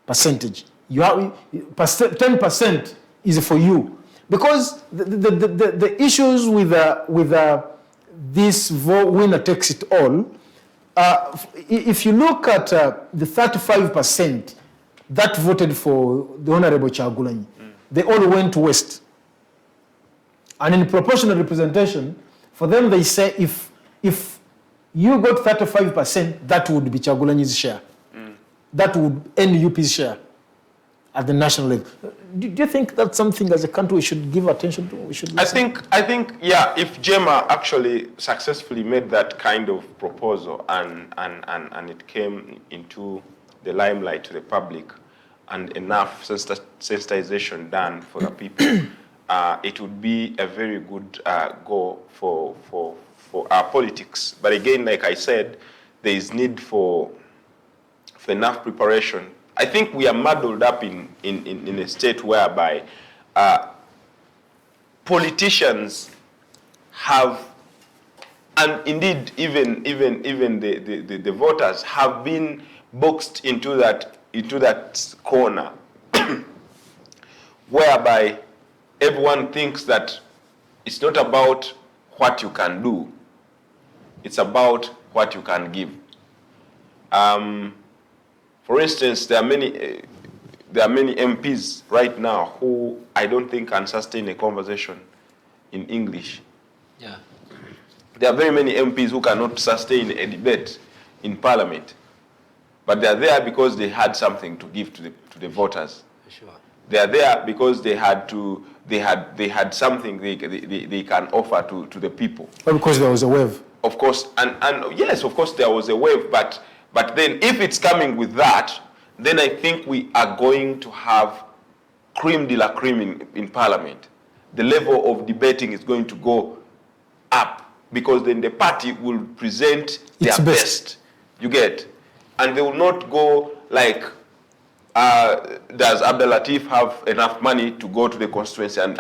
percentage. You have 10% is for you. Because the issues with this winner takes it all, if you look at the 35% that voted for the Honorable Chagulanyi, they all went west. And in proportional representation, for them they say if you got 35%, that would be Chagulanyi's share. That would end UP's share at the national level. Do you think that's something as a country we should give attention to? We should listen? I think, yeah, if GEMA actually successfully made that kind of proposal and it came into the limelight to the public and enough sensitization done for the people, it would be a very good goal for our politics. But again, like I said, there is need for enough preparation. I think we are muddled up in a state whereby politicians have, and indeed even the voters have been boxed into that corner whereby everyone thinks that it's not about what you can do, it's about what you can give. For instance, there are many MPs right now who I don't think can sustain a conversation in English. Yeah. There are very many MPs who cannot sustain a debate in Parliament, but they are there because they had something to give to the voters. Sure. They are there because they had something they can offer to the people. Well, because there was a wave. Of course, and yes, of course there was a wave, but then if it's coming with that, then I think we are going to have creme de la creme in Parliament. The level of debating is going to go up because then the party will present their best. You get? And they will not go like does Abdel Latif have enough money to go to the constituency and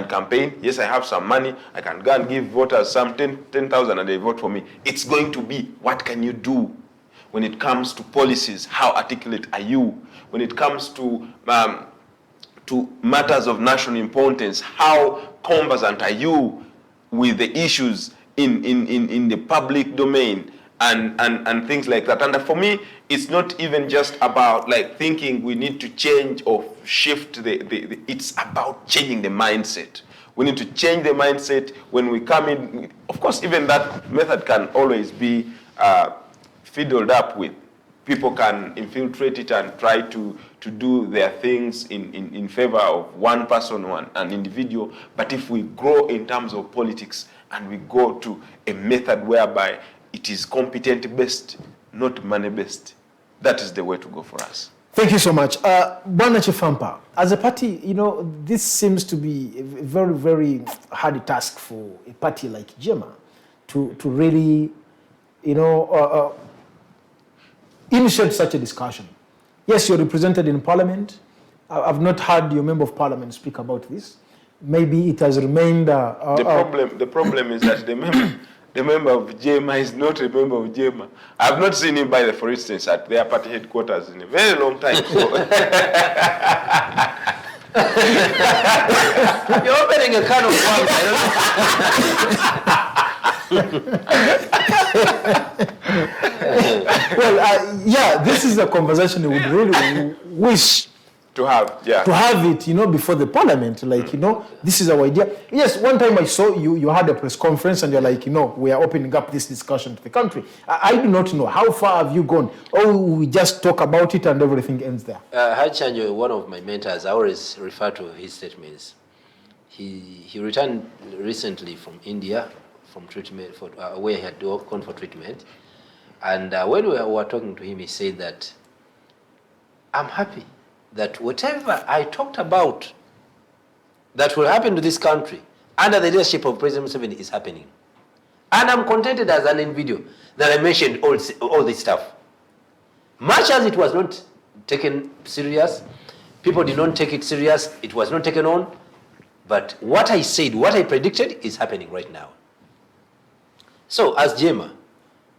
campaign? Yes, I have some money. I can go and give voters some 10,000 and they vote for me. It's going to be, what can you do? When it comes to policies, how articulate are you? When it comes to matters of national importance, how conversant are you with the issues in the public domain and things like that? And for me, it's not even just about like thinking we need to change or shift it's about changing the mindset. We need to change the mindset when we come in. Of course, even that method can always be fiddled up with. People can infiltrate it and try to do their things in favor of one person, an individual. But if we grow in terms of politics and we go to a method whereby it is competent-based, not money-based, that is the way to go for us. Thank you so much. Bwana Kifamba, as a party, you know, this seems to be a very, very hard task for a party like JEMA to really, you know, initiate such a discussion. Yes, you're represented in Parliament. I've not heard your member of Parliament speak about this. Maybe it has remained... The problem is that the member of JEMA is not a member of JEMA. I've not seen him, for instance, at their party headquarters in a very long time. So. You're opening a can of worms. Well, yeah, this is a conversation we would really wish to have it, you know, before the Parliament. Like, you know, this is our idea. Yes, one time I saw you had a press conference and you're like, you know, we are opening up this discussion to the country. I do not know, how far have you gone? Or we just talk about it and everything ends there? Hachanjo, one of my mentors, I always refer to his statements. He returned recently from India, from treatment, where he had gone for treatment. And when we were talking to him, he said that, I'm happy that whatever I talked about that will happen to this country under the leadership of President Museveni is happening. And I'm contented as an individual that I mentioned all this stuff. Much as it was not taken serious, people did not take it serious, it was not taken on, but what I said, what I predicted is happening right now. So as JEMA,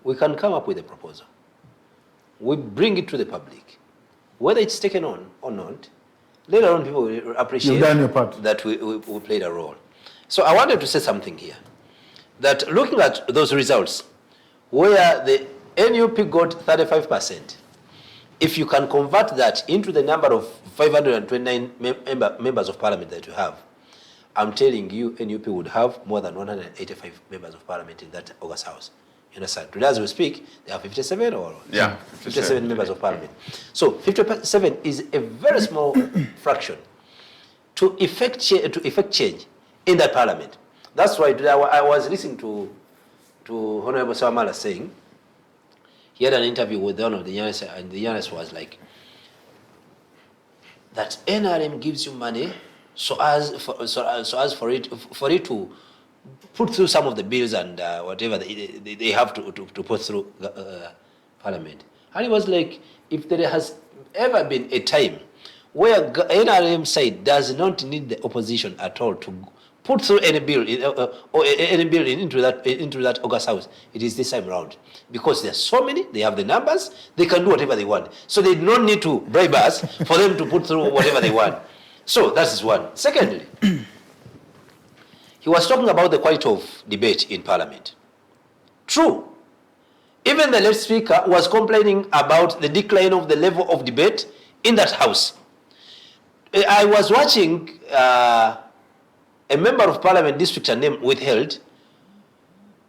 we can come up with a proposal. We bring it to the public. Whether it's taken on or not, later on people will appreciate that we played a role. So I wanted to say something here, that looking at those results, where the NUP got 35%, if you can convert that into the number of 529 members of parliament that you have, I'm telling you, NUP would have more than 185 members of parliament in that August House. You understand? Today, as we speak, they have 57 or 57 members of parliament. So 57 is a very small fraction to effect change in that parliament. That's why today I was listening to Honorable Sawamala saying, he had an interview with one of the youngest, and the youngest was like, that NRM gives you money so as for it to put through some of the bills and whatever they have to put through Parliament. And it was like, if there has ever been a time where NRM side does not need the opposition at all to put through any bill into that August House, it is this time around. Because there are so many, they have the numbers, they can do whatever they want. So they don't need to bribe us for them to put through whatever they want. So that is one. Secondly, he was talking about the quality of debate in Parliament. True. Even the late speaker was complaining about the decline of the level of debate in that House. I was watching a member of Parliament, district and name withheld,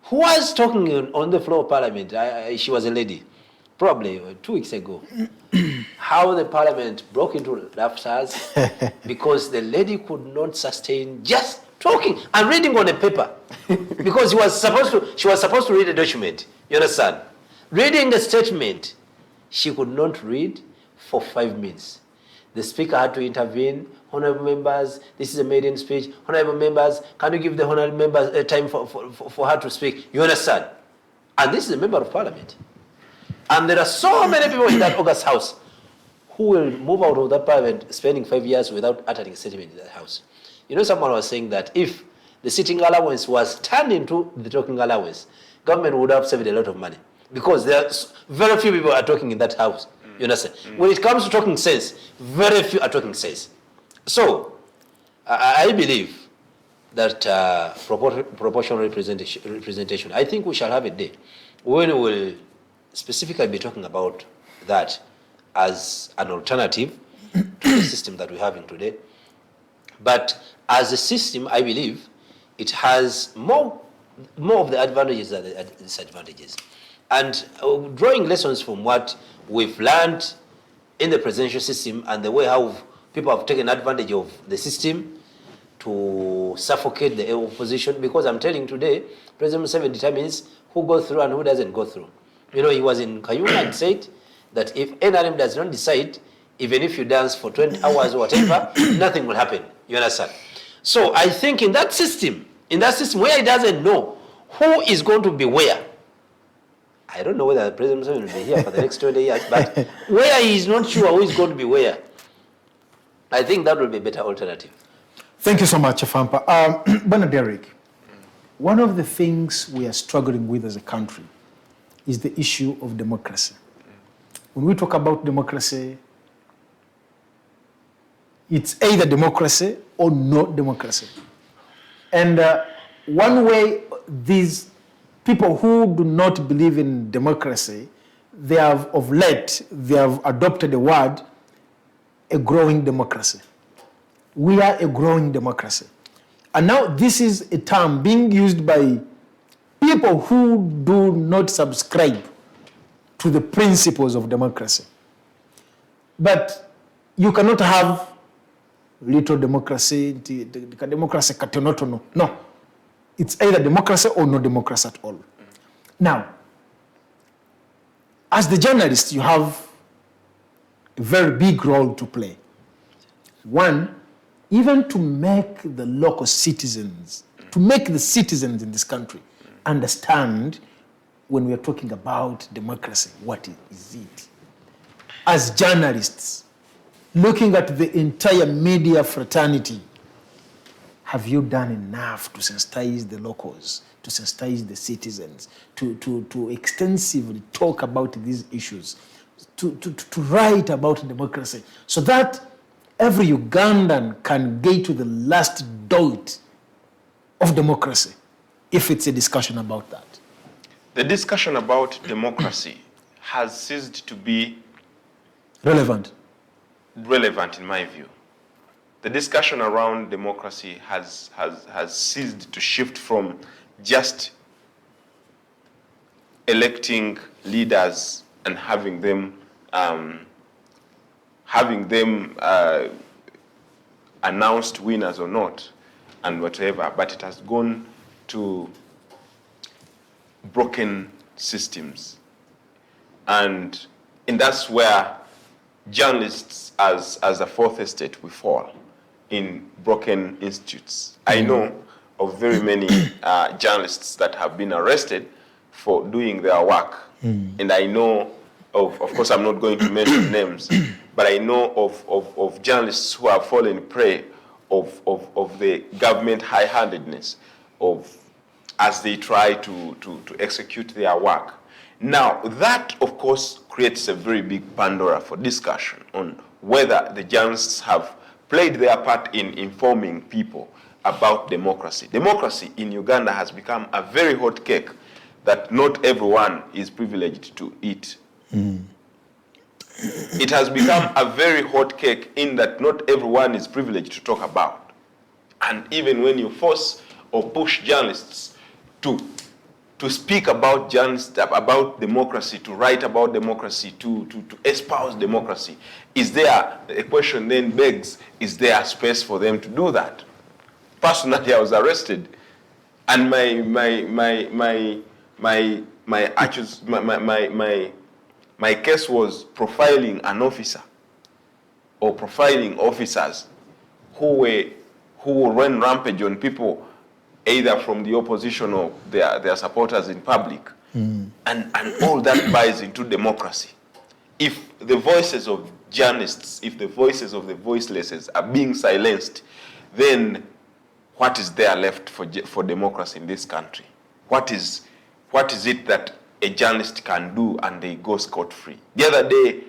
who was talking on the floor of Parliament. She was a lady, probably 2 weeks ago. How the Parliament broke into laughter because the lady could not sustain just talking and reading on a paper because she was supposed to read a document. You understand? Reading a statement, she could not read for 5 minutes. The speaker had to intervene. Honorable members, this is a maiden speech. Honorable members, can you give the honorable members time for her to speak? You understand? And this is a member of Parliament. And there are so many people in that August house who will move out of that parliament spending 5 years without uttering a statement in that house. You know, someone was saying that if the sitting allowance was turned into the talking allowance, government would have saved a lot of money, because there are very few people are talking in that house. You understand? When it comes to talking sense, very few are talking sense. So, I believe that proportional representation, I think we shall have a day when we will specifically be talking about that as an alternative to the system that we have in today. But as a system, I believe it has more of the advantages than the disadvantages. And drawing lessons from what we've learned in the presidential system and the way how people have taken advantage of the system to suffocate the opposition, because I'm telling you today, President Museveni determines who goes through and who doesn't go through. You know, he was in Kayunga and said that if NRM does not decide, even if you dance for 20 hours or whatever, nothing will happen. You understand? So I think in that system where he doesn't know who is going to be where, I don't know whether President Museveni will be here for the next 20 years, but where he is not sure who is going to be where, I think that will be a better alternative. Thank you so much, Kifamba. Derrick, one of the things we are struggling with as a country is the issue of democracy. When we talk about democracy, it's either democracy or not democracy. And one way these people who do not believe in democracy, they have of late, they have adopted the word, a growing democracy. We are a growing democracy. And now this is a term being used by people who do not subscribe to the principles of democracy. But you cannot have little democracy, democracy katenotono. No. It's either democracy or no democracy at all. Now, as the journalist, you have a very big role to play. One, even to make the local citizens, to make the citizens in this country understand when we are talking about democracy, what is it? As journalists, looking at the entire media fraternity, have you done enough to sensitize the locals, to sensitize the citizens, to extensively talk about these issues, to write about democracy, so that every Ugandan can get to the last dot of democracy, if it's a discussion about that? The discussion about democracy has ceased to be relevant in my view. The discussion around democracy has ceased to shift from just electing leaders and having them announced winners or not and whatever, but it has gone to broken systems. And that's where journalists as a fourth estate we fall in broken institutes. I know of very many journalists that have been arrested for doing their work. And I know of course I'm not going to mention names, but I know of journalists who have fallen prey of the government high-handedness as they try to execute their work. Now, that, of course, creates a very big Pandora for discussion on whether the journalists have played their part in informing people about democracy. Democracy in Uganda has become a very hot cake that not everyone is privileged to eat. It has become a very hot cake in that not everyone is privileged to talk about. And even when you force or push journalists to speak about democracy, to write about democracy, to espouse democracy, a question then begs, is there space for them to do that? Personally, I was arrested, and my case was profiling an officer or profiling officers who ran rampage on people, either from the opposition or their supporters in public. Mm. And all that buys into democracy. If the voices of journalists, if the voices of the voiceless are being silenced, then what is there left for democracy in this country? What is it that a journalist can do and they go scot-free? The other day,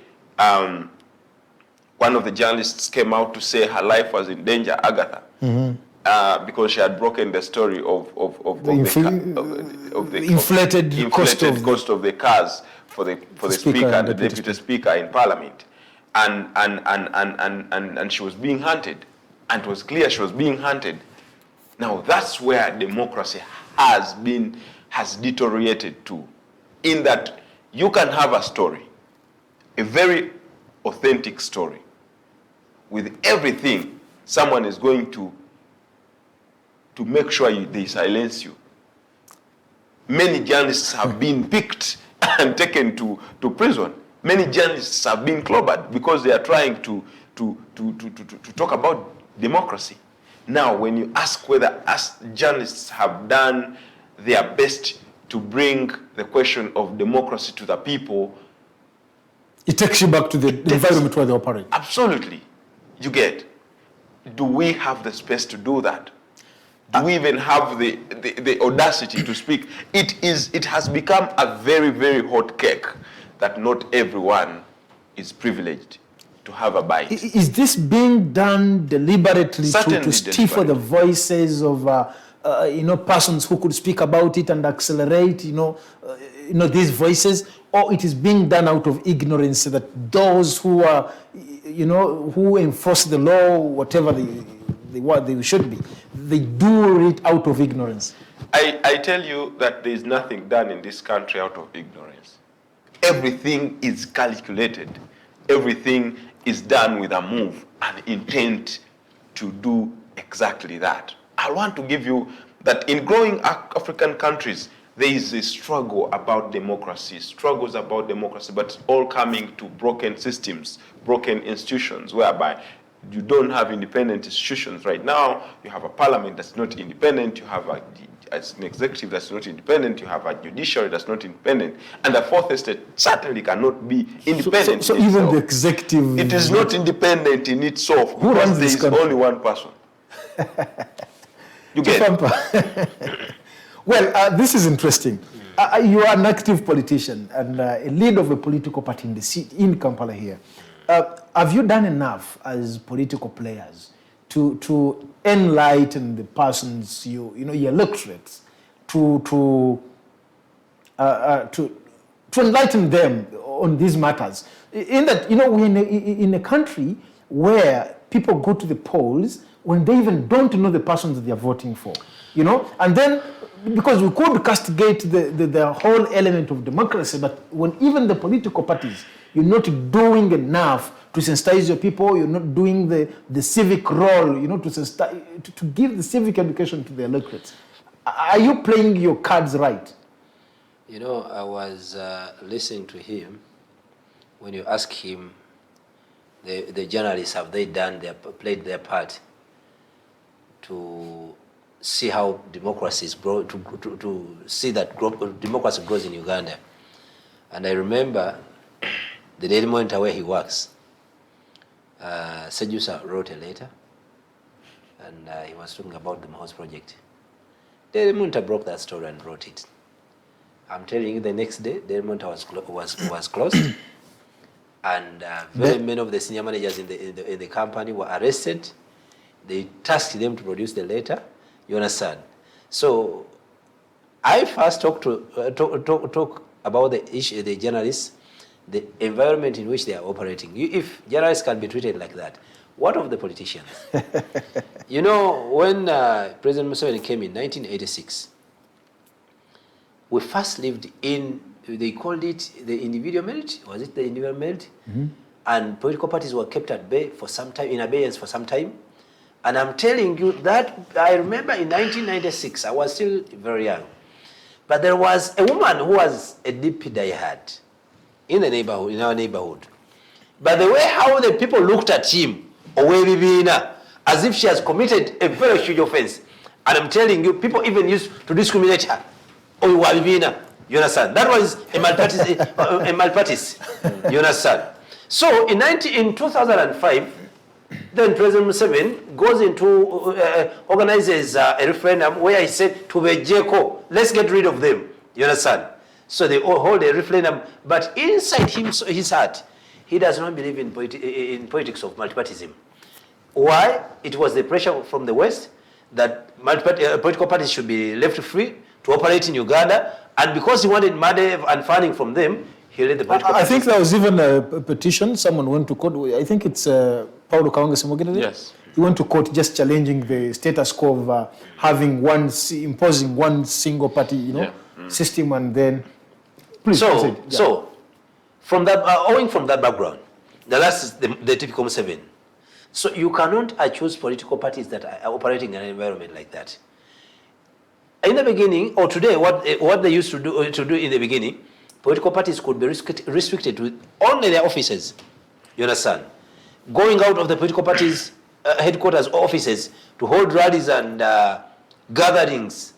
one of the journalists came out to say her life was in danger, Agatha, because she had broken the story of the inflated cost of the cars for the speaker and the deputy speaker in parliament, and she was being hunted, and it was clear she was being hunted. Now that's where democracy has deteriorated to, in that you can have a story, a very authentic story, with everything. Someone is going to make sure they silence you. Many journalists have been picked and taken to prison. Many journalists have been clobbered because they are trying to talk about democracy. Now, when you ask whether us journalists have done their best to bring the question of democracy to the people, it takes you back to the environment where they operate. Absolutely. You get. Do we have the space to do that? Do we even have the audacity to speak? It has become a very, very hot cake that not everyone is privileged to have a bite. Is this being done deliberately to stifle the voices of persons who could speak about it and accelerate these voices, or it is being done out of ignorance that those who are who enforce the law, whatever what they should be, they do it out of ignorance? I tell you that there is nothing done in this country out of ignorance. Everything is calculated. Everything is done with a move and intent to do exactly that. I want to give you that in growing African countries, there is a struggle about democracy, struggles about democracy, but it's all coming to broken systems, broken institutions, whereby you don't have independent institutions. Right now, you have a parliament that's not independent, you have an executive that's not independent, you have a judiciary that's not independent, and the fourth estate certainly cannot be independent. So even the executive... It is not independent in itself. Who runs this country? There is only one person. You get it? Well, this is interesting. You are an active politician and a leader of a political party in Kampala here. Have you done enough as political players to enlighten the persons, your electorates, to enlighten them on these matters? In that, we're in a country where people go to the polls when they even don't know the persons that they are voting for, and then, because we could castigate the whole element of democracy, but when even the political parties, you're not doing enough to sensitize your people, you're not doing the civic role, to give the civic education to the electorates. Are you playing your cards right? I was listening to him when you ask him, the journalists, have they played their part to see how democracy is grow, to see that democracy grows in Uganda. And I remember the Daily Monitor where he works, Sejusa wrote a letter, and he was talking about the Mahos project. Daily Monitor broke that story and wrote it. I'm telling you, the next day, Daily Monitor was closed, and very many of the senior managers in the company were arrested. They tasked them to produce the letter. You understand? So I first talk about the issue, the journalists, the environment in which they are operating. If journalists can be treated like that, what of the politicians? When President Museveni came in 1986, we first lived in, they called it the individual merit. Was it the individual merit? Mm-hmm. And political parties were kept at bay for some time, in abeyance for some time. And I'm telling you that I remember in 1996, I was still very young, but there was a woman who was a DP diehard in our neighborhood. But the way how the people looked at him, as if she has committed a very huge offense. And I'm telling you, people even used to discriminate her. You understand? That was a malpractice. You understand? So in 2005, then President Museveni goes into, organizes a referendum where he said, Tubejeko, let's get rid of them. You understand? So they all hold a referendum, but inside his heart, he does not believe in politics of multipartyism. Why? It was the pressure from the West that political parties should be left free to operate in Uganda, and because he wanted money and funding from them, he led the political parties. I think there was even a petition, someone went to court, I think it's Paulo Kawanga Semogene. Yes. He went to court just challenging the status quo of imposing one single party, system, and then, please proceed. Yeah. So, from that, owing from that background, the last is the typical Museveni. So you cannot choose political parties that are operating in an environment like that. In the beginning, or today, what they used to do in the beginning, political parties could be restricted to only their offices. You understand? Going out of the political parties' headquarters or offices to hold rallies and gatherings,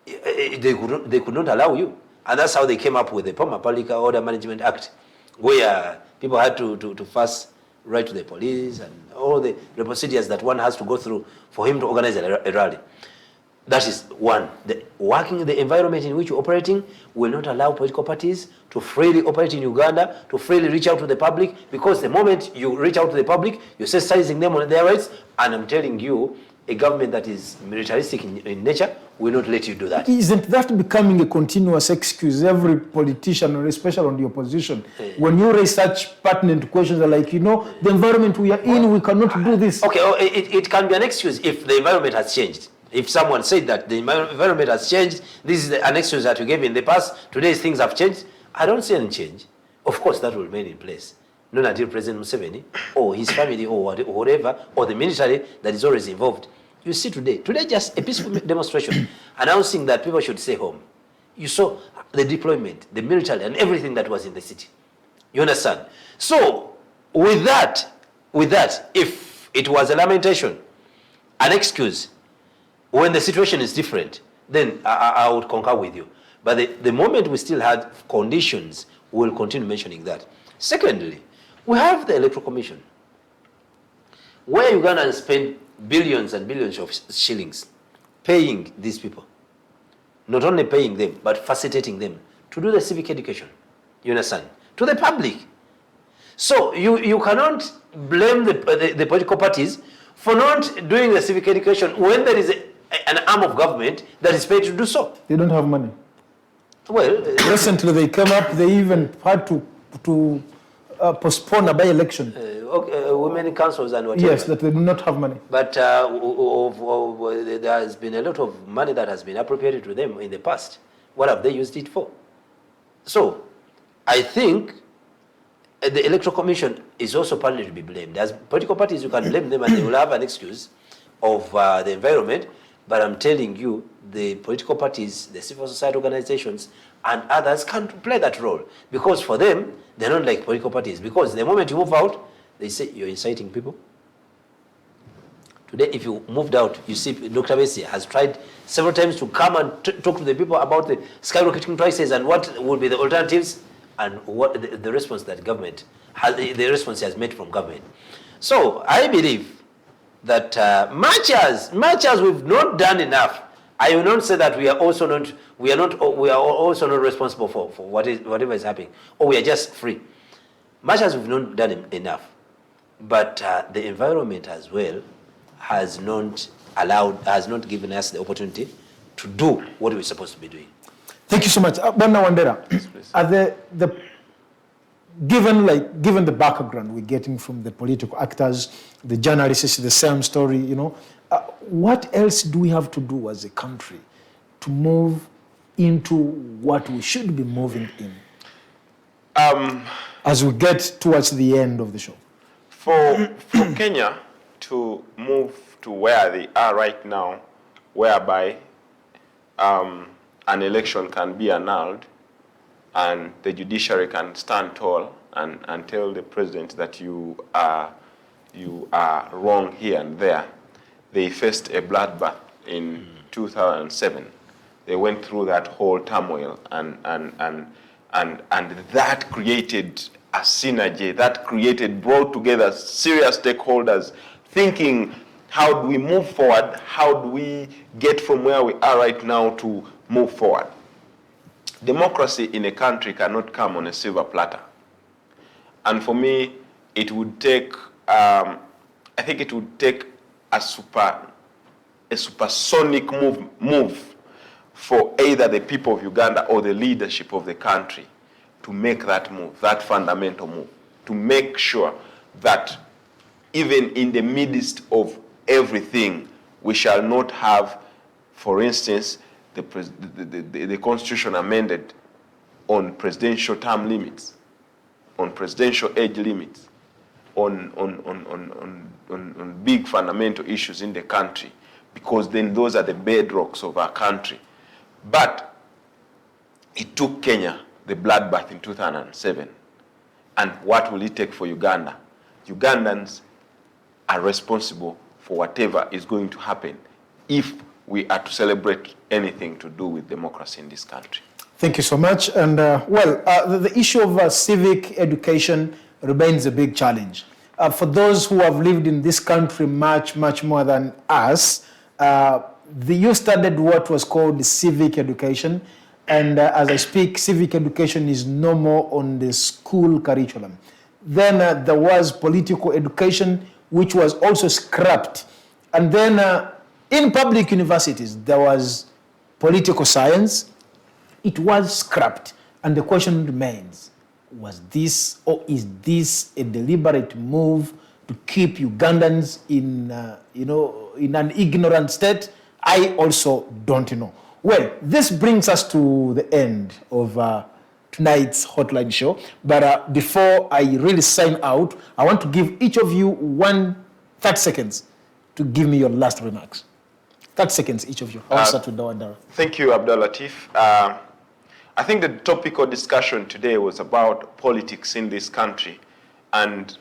they could not allow you. And that's how they came up with the Public Order Management Act, where people had to first write to the police and all the procedures that one has to go through for him to organize a rally. That is one. Working in the environment in which you're operating will not allow political parties to freely operate in Uganda, to freely reach out to the public, because the moment you reach out to the public, you're sensitizing them on their rights, and I'm telling you, a government that is militaristic in nature will not let you do that. Isn't that becoming a continuous excuse? Every politician, or especially on the opposition, when you raise such pertinent questions, are like, the environment we are in, we cannot do this. Okay, it can be an excuse if the environment has changed. If someone said that the environment has changed, this is an excuse that you gave in the past, today things have changed, I don't see any change. Of course, that will remain in place. Not until President Museveni, or his family, or whatever, or the military that is always involved. You see today just a peaceful demonstration announcing that people should stay home. You saw the deployment, the military, and everything that was in the city. You understand? So, with that, if it was a lamentation, an excuse, when the situation is different, then I would concur with you. But the moment we still had conditions, we'll continue mentioning that. Secondly, we have the Electoral Commission, where Ugandans spend billions and billions of shillings paying these people. Not only paying them, but facilitating them to do the civic education. You understand? To the public. So you cannot blame the political parties for not doing the civic education when there is an arm of government that is paid to do so. They don't have money. Well, recently they came up, they even had to postpone a by-election. Women councils and whatever. Yes, that they do not have money. But there has been a lot of money that has been appropriated to them in the past. What have they used it for? So, I think the Electoral Commission is also partly to be blamed. As political parties, you can blame them and they will have an excuse of the environment. But I'm telling you, the political parties, the civil society organizations, and others can play that role. Because for them, they're not like political parties. Because the moment you move out, they say you're inciting people. Today, if you moved out, you see Dr. Bessie has tried several times to come and talk to the people about the skyrocketing prices and what would be the alternatives and what the response that government has, the response he has made from government. So I believe that much as we've not done enough, I will not say that we are also not responsible for whatever is happening, or we are just free. Much as we've not done enough, but the environment as well has not given us the opportunity to do what we're supposed to be doing. Thank you so much. Bwana Wandera, yes, given the background we're getting from the political actors, the journalists, the same story, what else do we have to do as a country to move into what we should be moving in as we get towards the end of the show? For Kenya to move to where they are right now, whereby an election can be annulled and the judiciary can stand tall and tell the president that you are wrong here and there. They faced a bloodbath in 2007 they went through that whole turmoil, and that created a synergy, brought together serious stakeholders thinking, how do we move forward? How do we get from where we are right now to move forward? Democracy in a country cannot come on a silver platter. And for me, it would take, I think it would take a supersonic move for either the people of Uganda or the leadership of the country to make that move, that fundamental move, to make sure that even in the midst of everything, we shall not have, for instance, the Constitution amended on presidential term limits, on presidential age limits, on big fundamental issues in the country, because then those are the bedrocks of our country. But it took Kenya the bloodbath in 2007. And what will it take for Uganda? Ugandans are responsible for whatever is going to happen if we are to celebrate anything to do with democracy in this country. Thank you so much. And the issue of civic education remains a big challenge. For those who have lived in this country much more than us, you studied what was called civic education. And as I speak, civic education is no more on the school curriculum. Then there was political education, which was also scrapped. And then in public universities, there was political science. It was scrapped. And the question remains, was this or is this a deliberate move to keep Ugandans in, in an ignorant state? I also don't know. Well, this brings us to the end of tonight's Hotline show. But before I really sign out, I want to give each of you 30 seconds to give me your last remarks. 30 seconds, each of you. I'll start with Wandera. Thank you, Abdulatif. I think the topic of discussion today was about politics in this country. And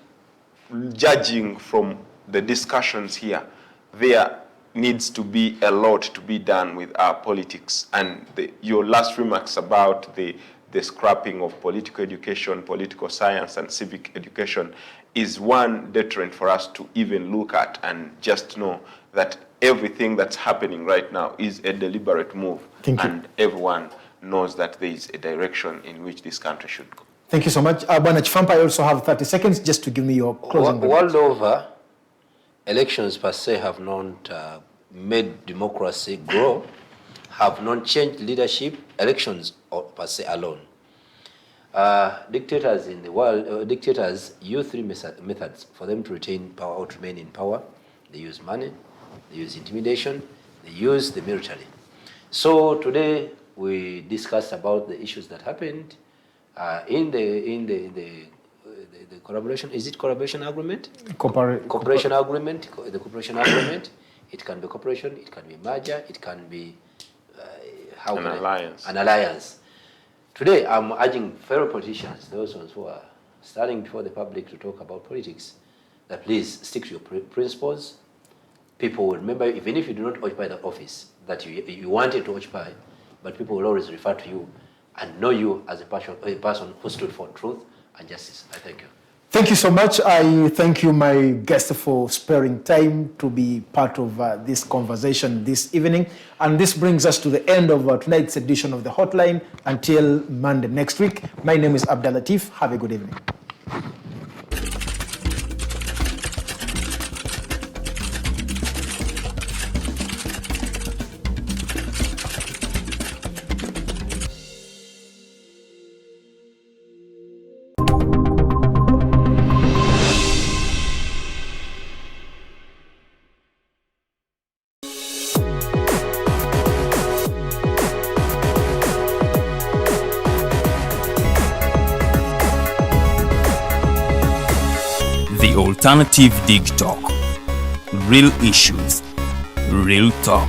judging from the discussions here, there needs to be a lot to be done with our politics. And your last remarks about the scrapping of political education, political science, and civic education is one deterrent for us to even look at and just know that everything that's happening right now is a deliberate move. Thank you. And everyone knows that there is a direction in which this country should go. Thank you so much. Bwana Kifamba, I also have 30 seconds just to give me your closing remarks. World over, elections per se have not made democracy grow, have not changed leadership, elections per se alone. Dictators in the world, dictators use three methods for them to retain power or to remain in power. They use money, they use intimidation, they use the military. So today we discussed about the issues that happened in the collaboration. Is it collaboration agreement? Cooperation agreement. The cooperation agreement. It can be cooperation. It can be merger. It can be an alliance. An alliance. Today, I'm urging fellow politicians, those ones who are standing before the public to talk about politics, that please stick to your principles. People will remember, even if you do not occupy the office that you wanted to occupy, but people will always refer to you and know you as a person who stood for truth and justice. I thank you. Thank you so much. I thank you, my guest, for sparing time to be part of this conversation this evening. And this brings us to the end of tonight's edition of The Hotline. Until Monday next week, my name is Abdulatif. Have a good evening. Alternative Digitalk. Real issues, real talk.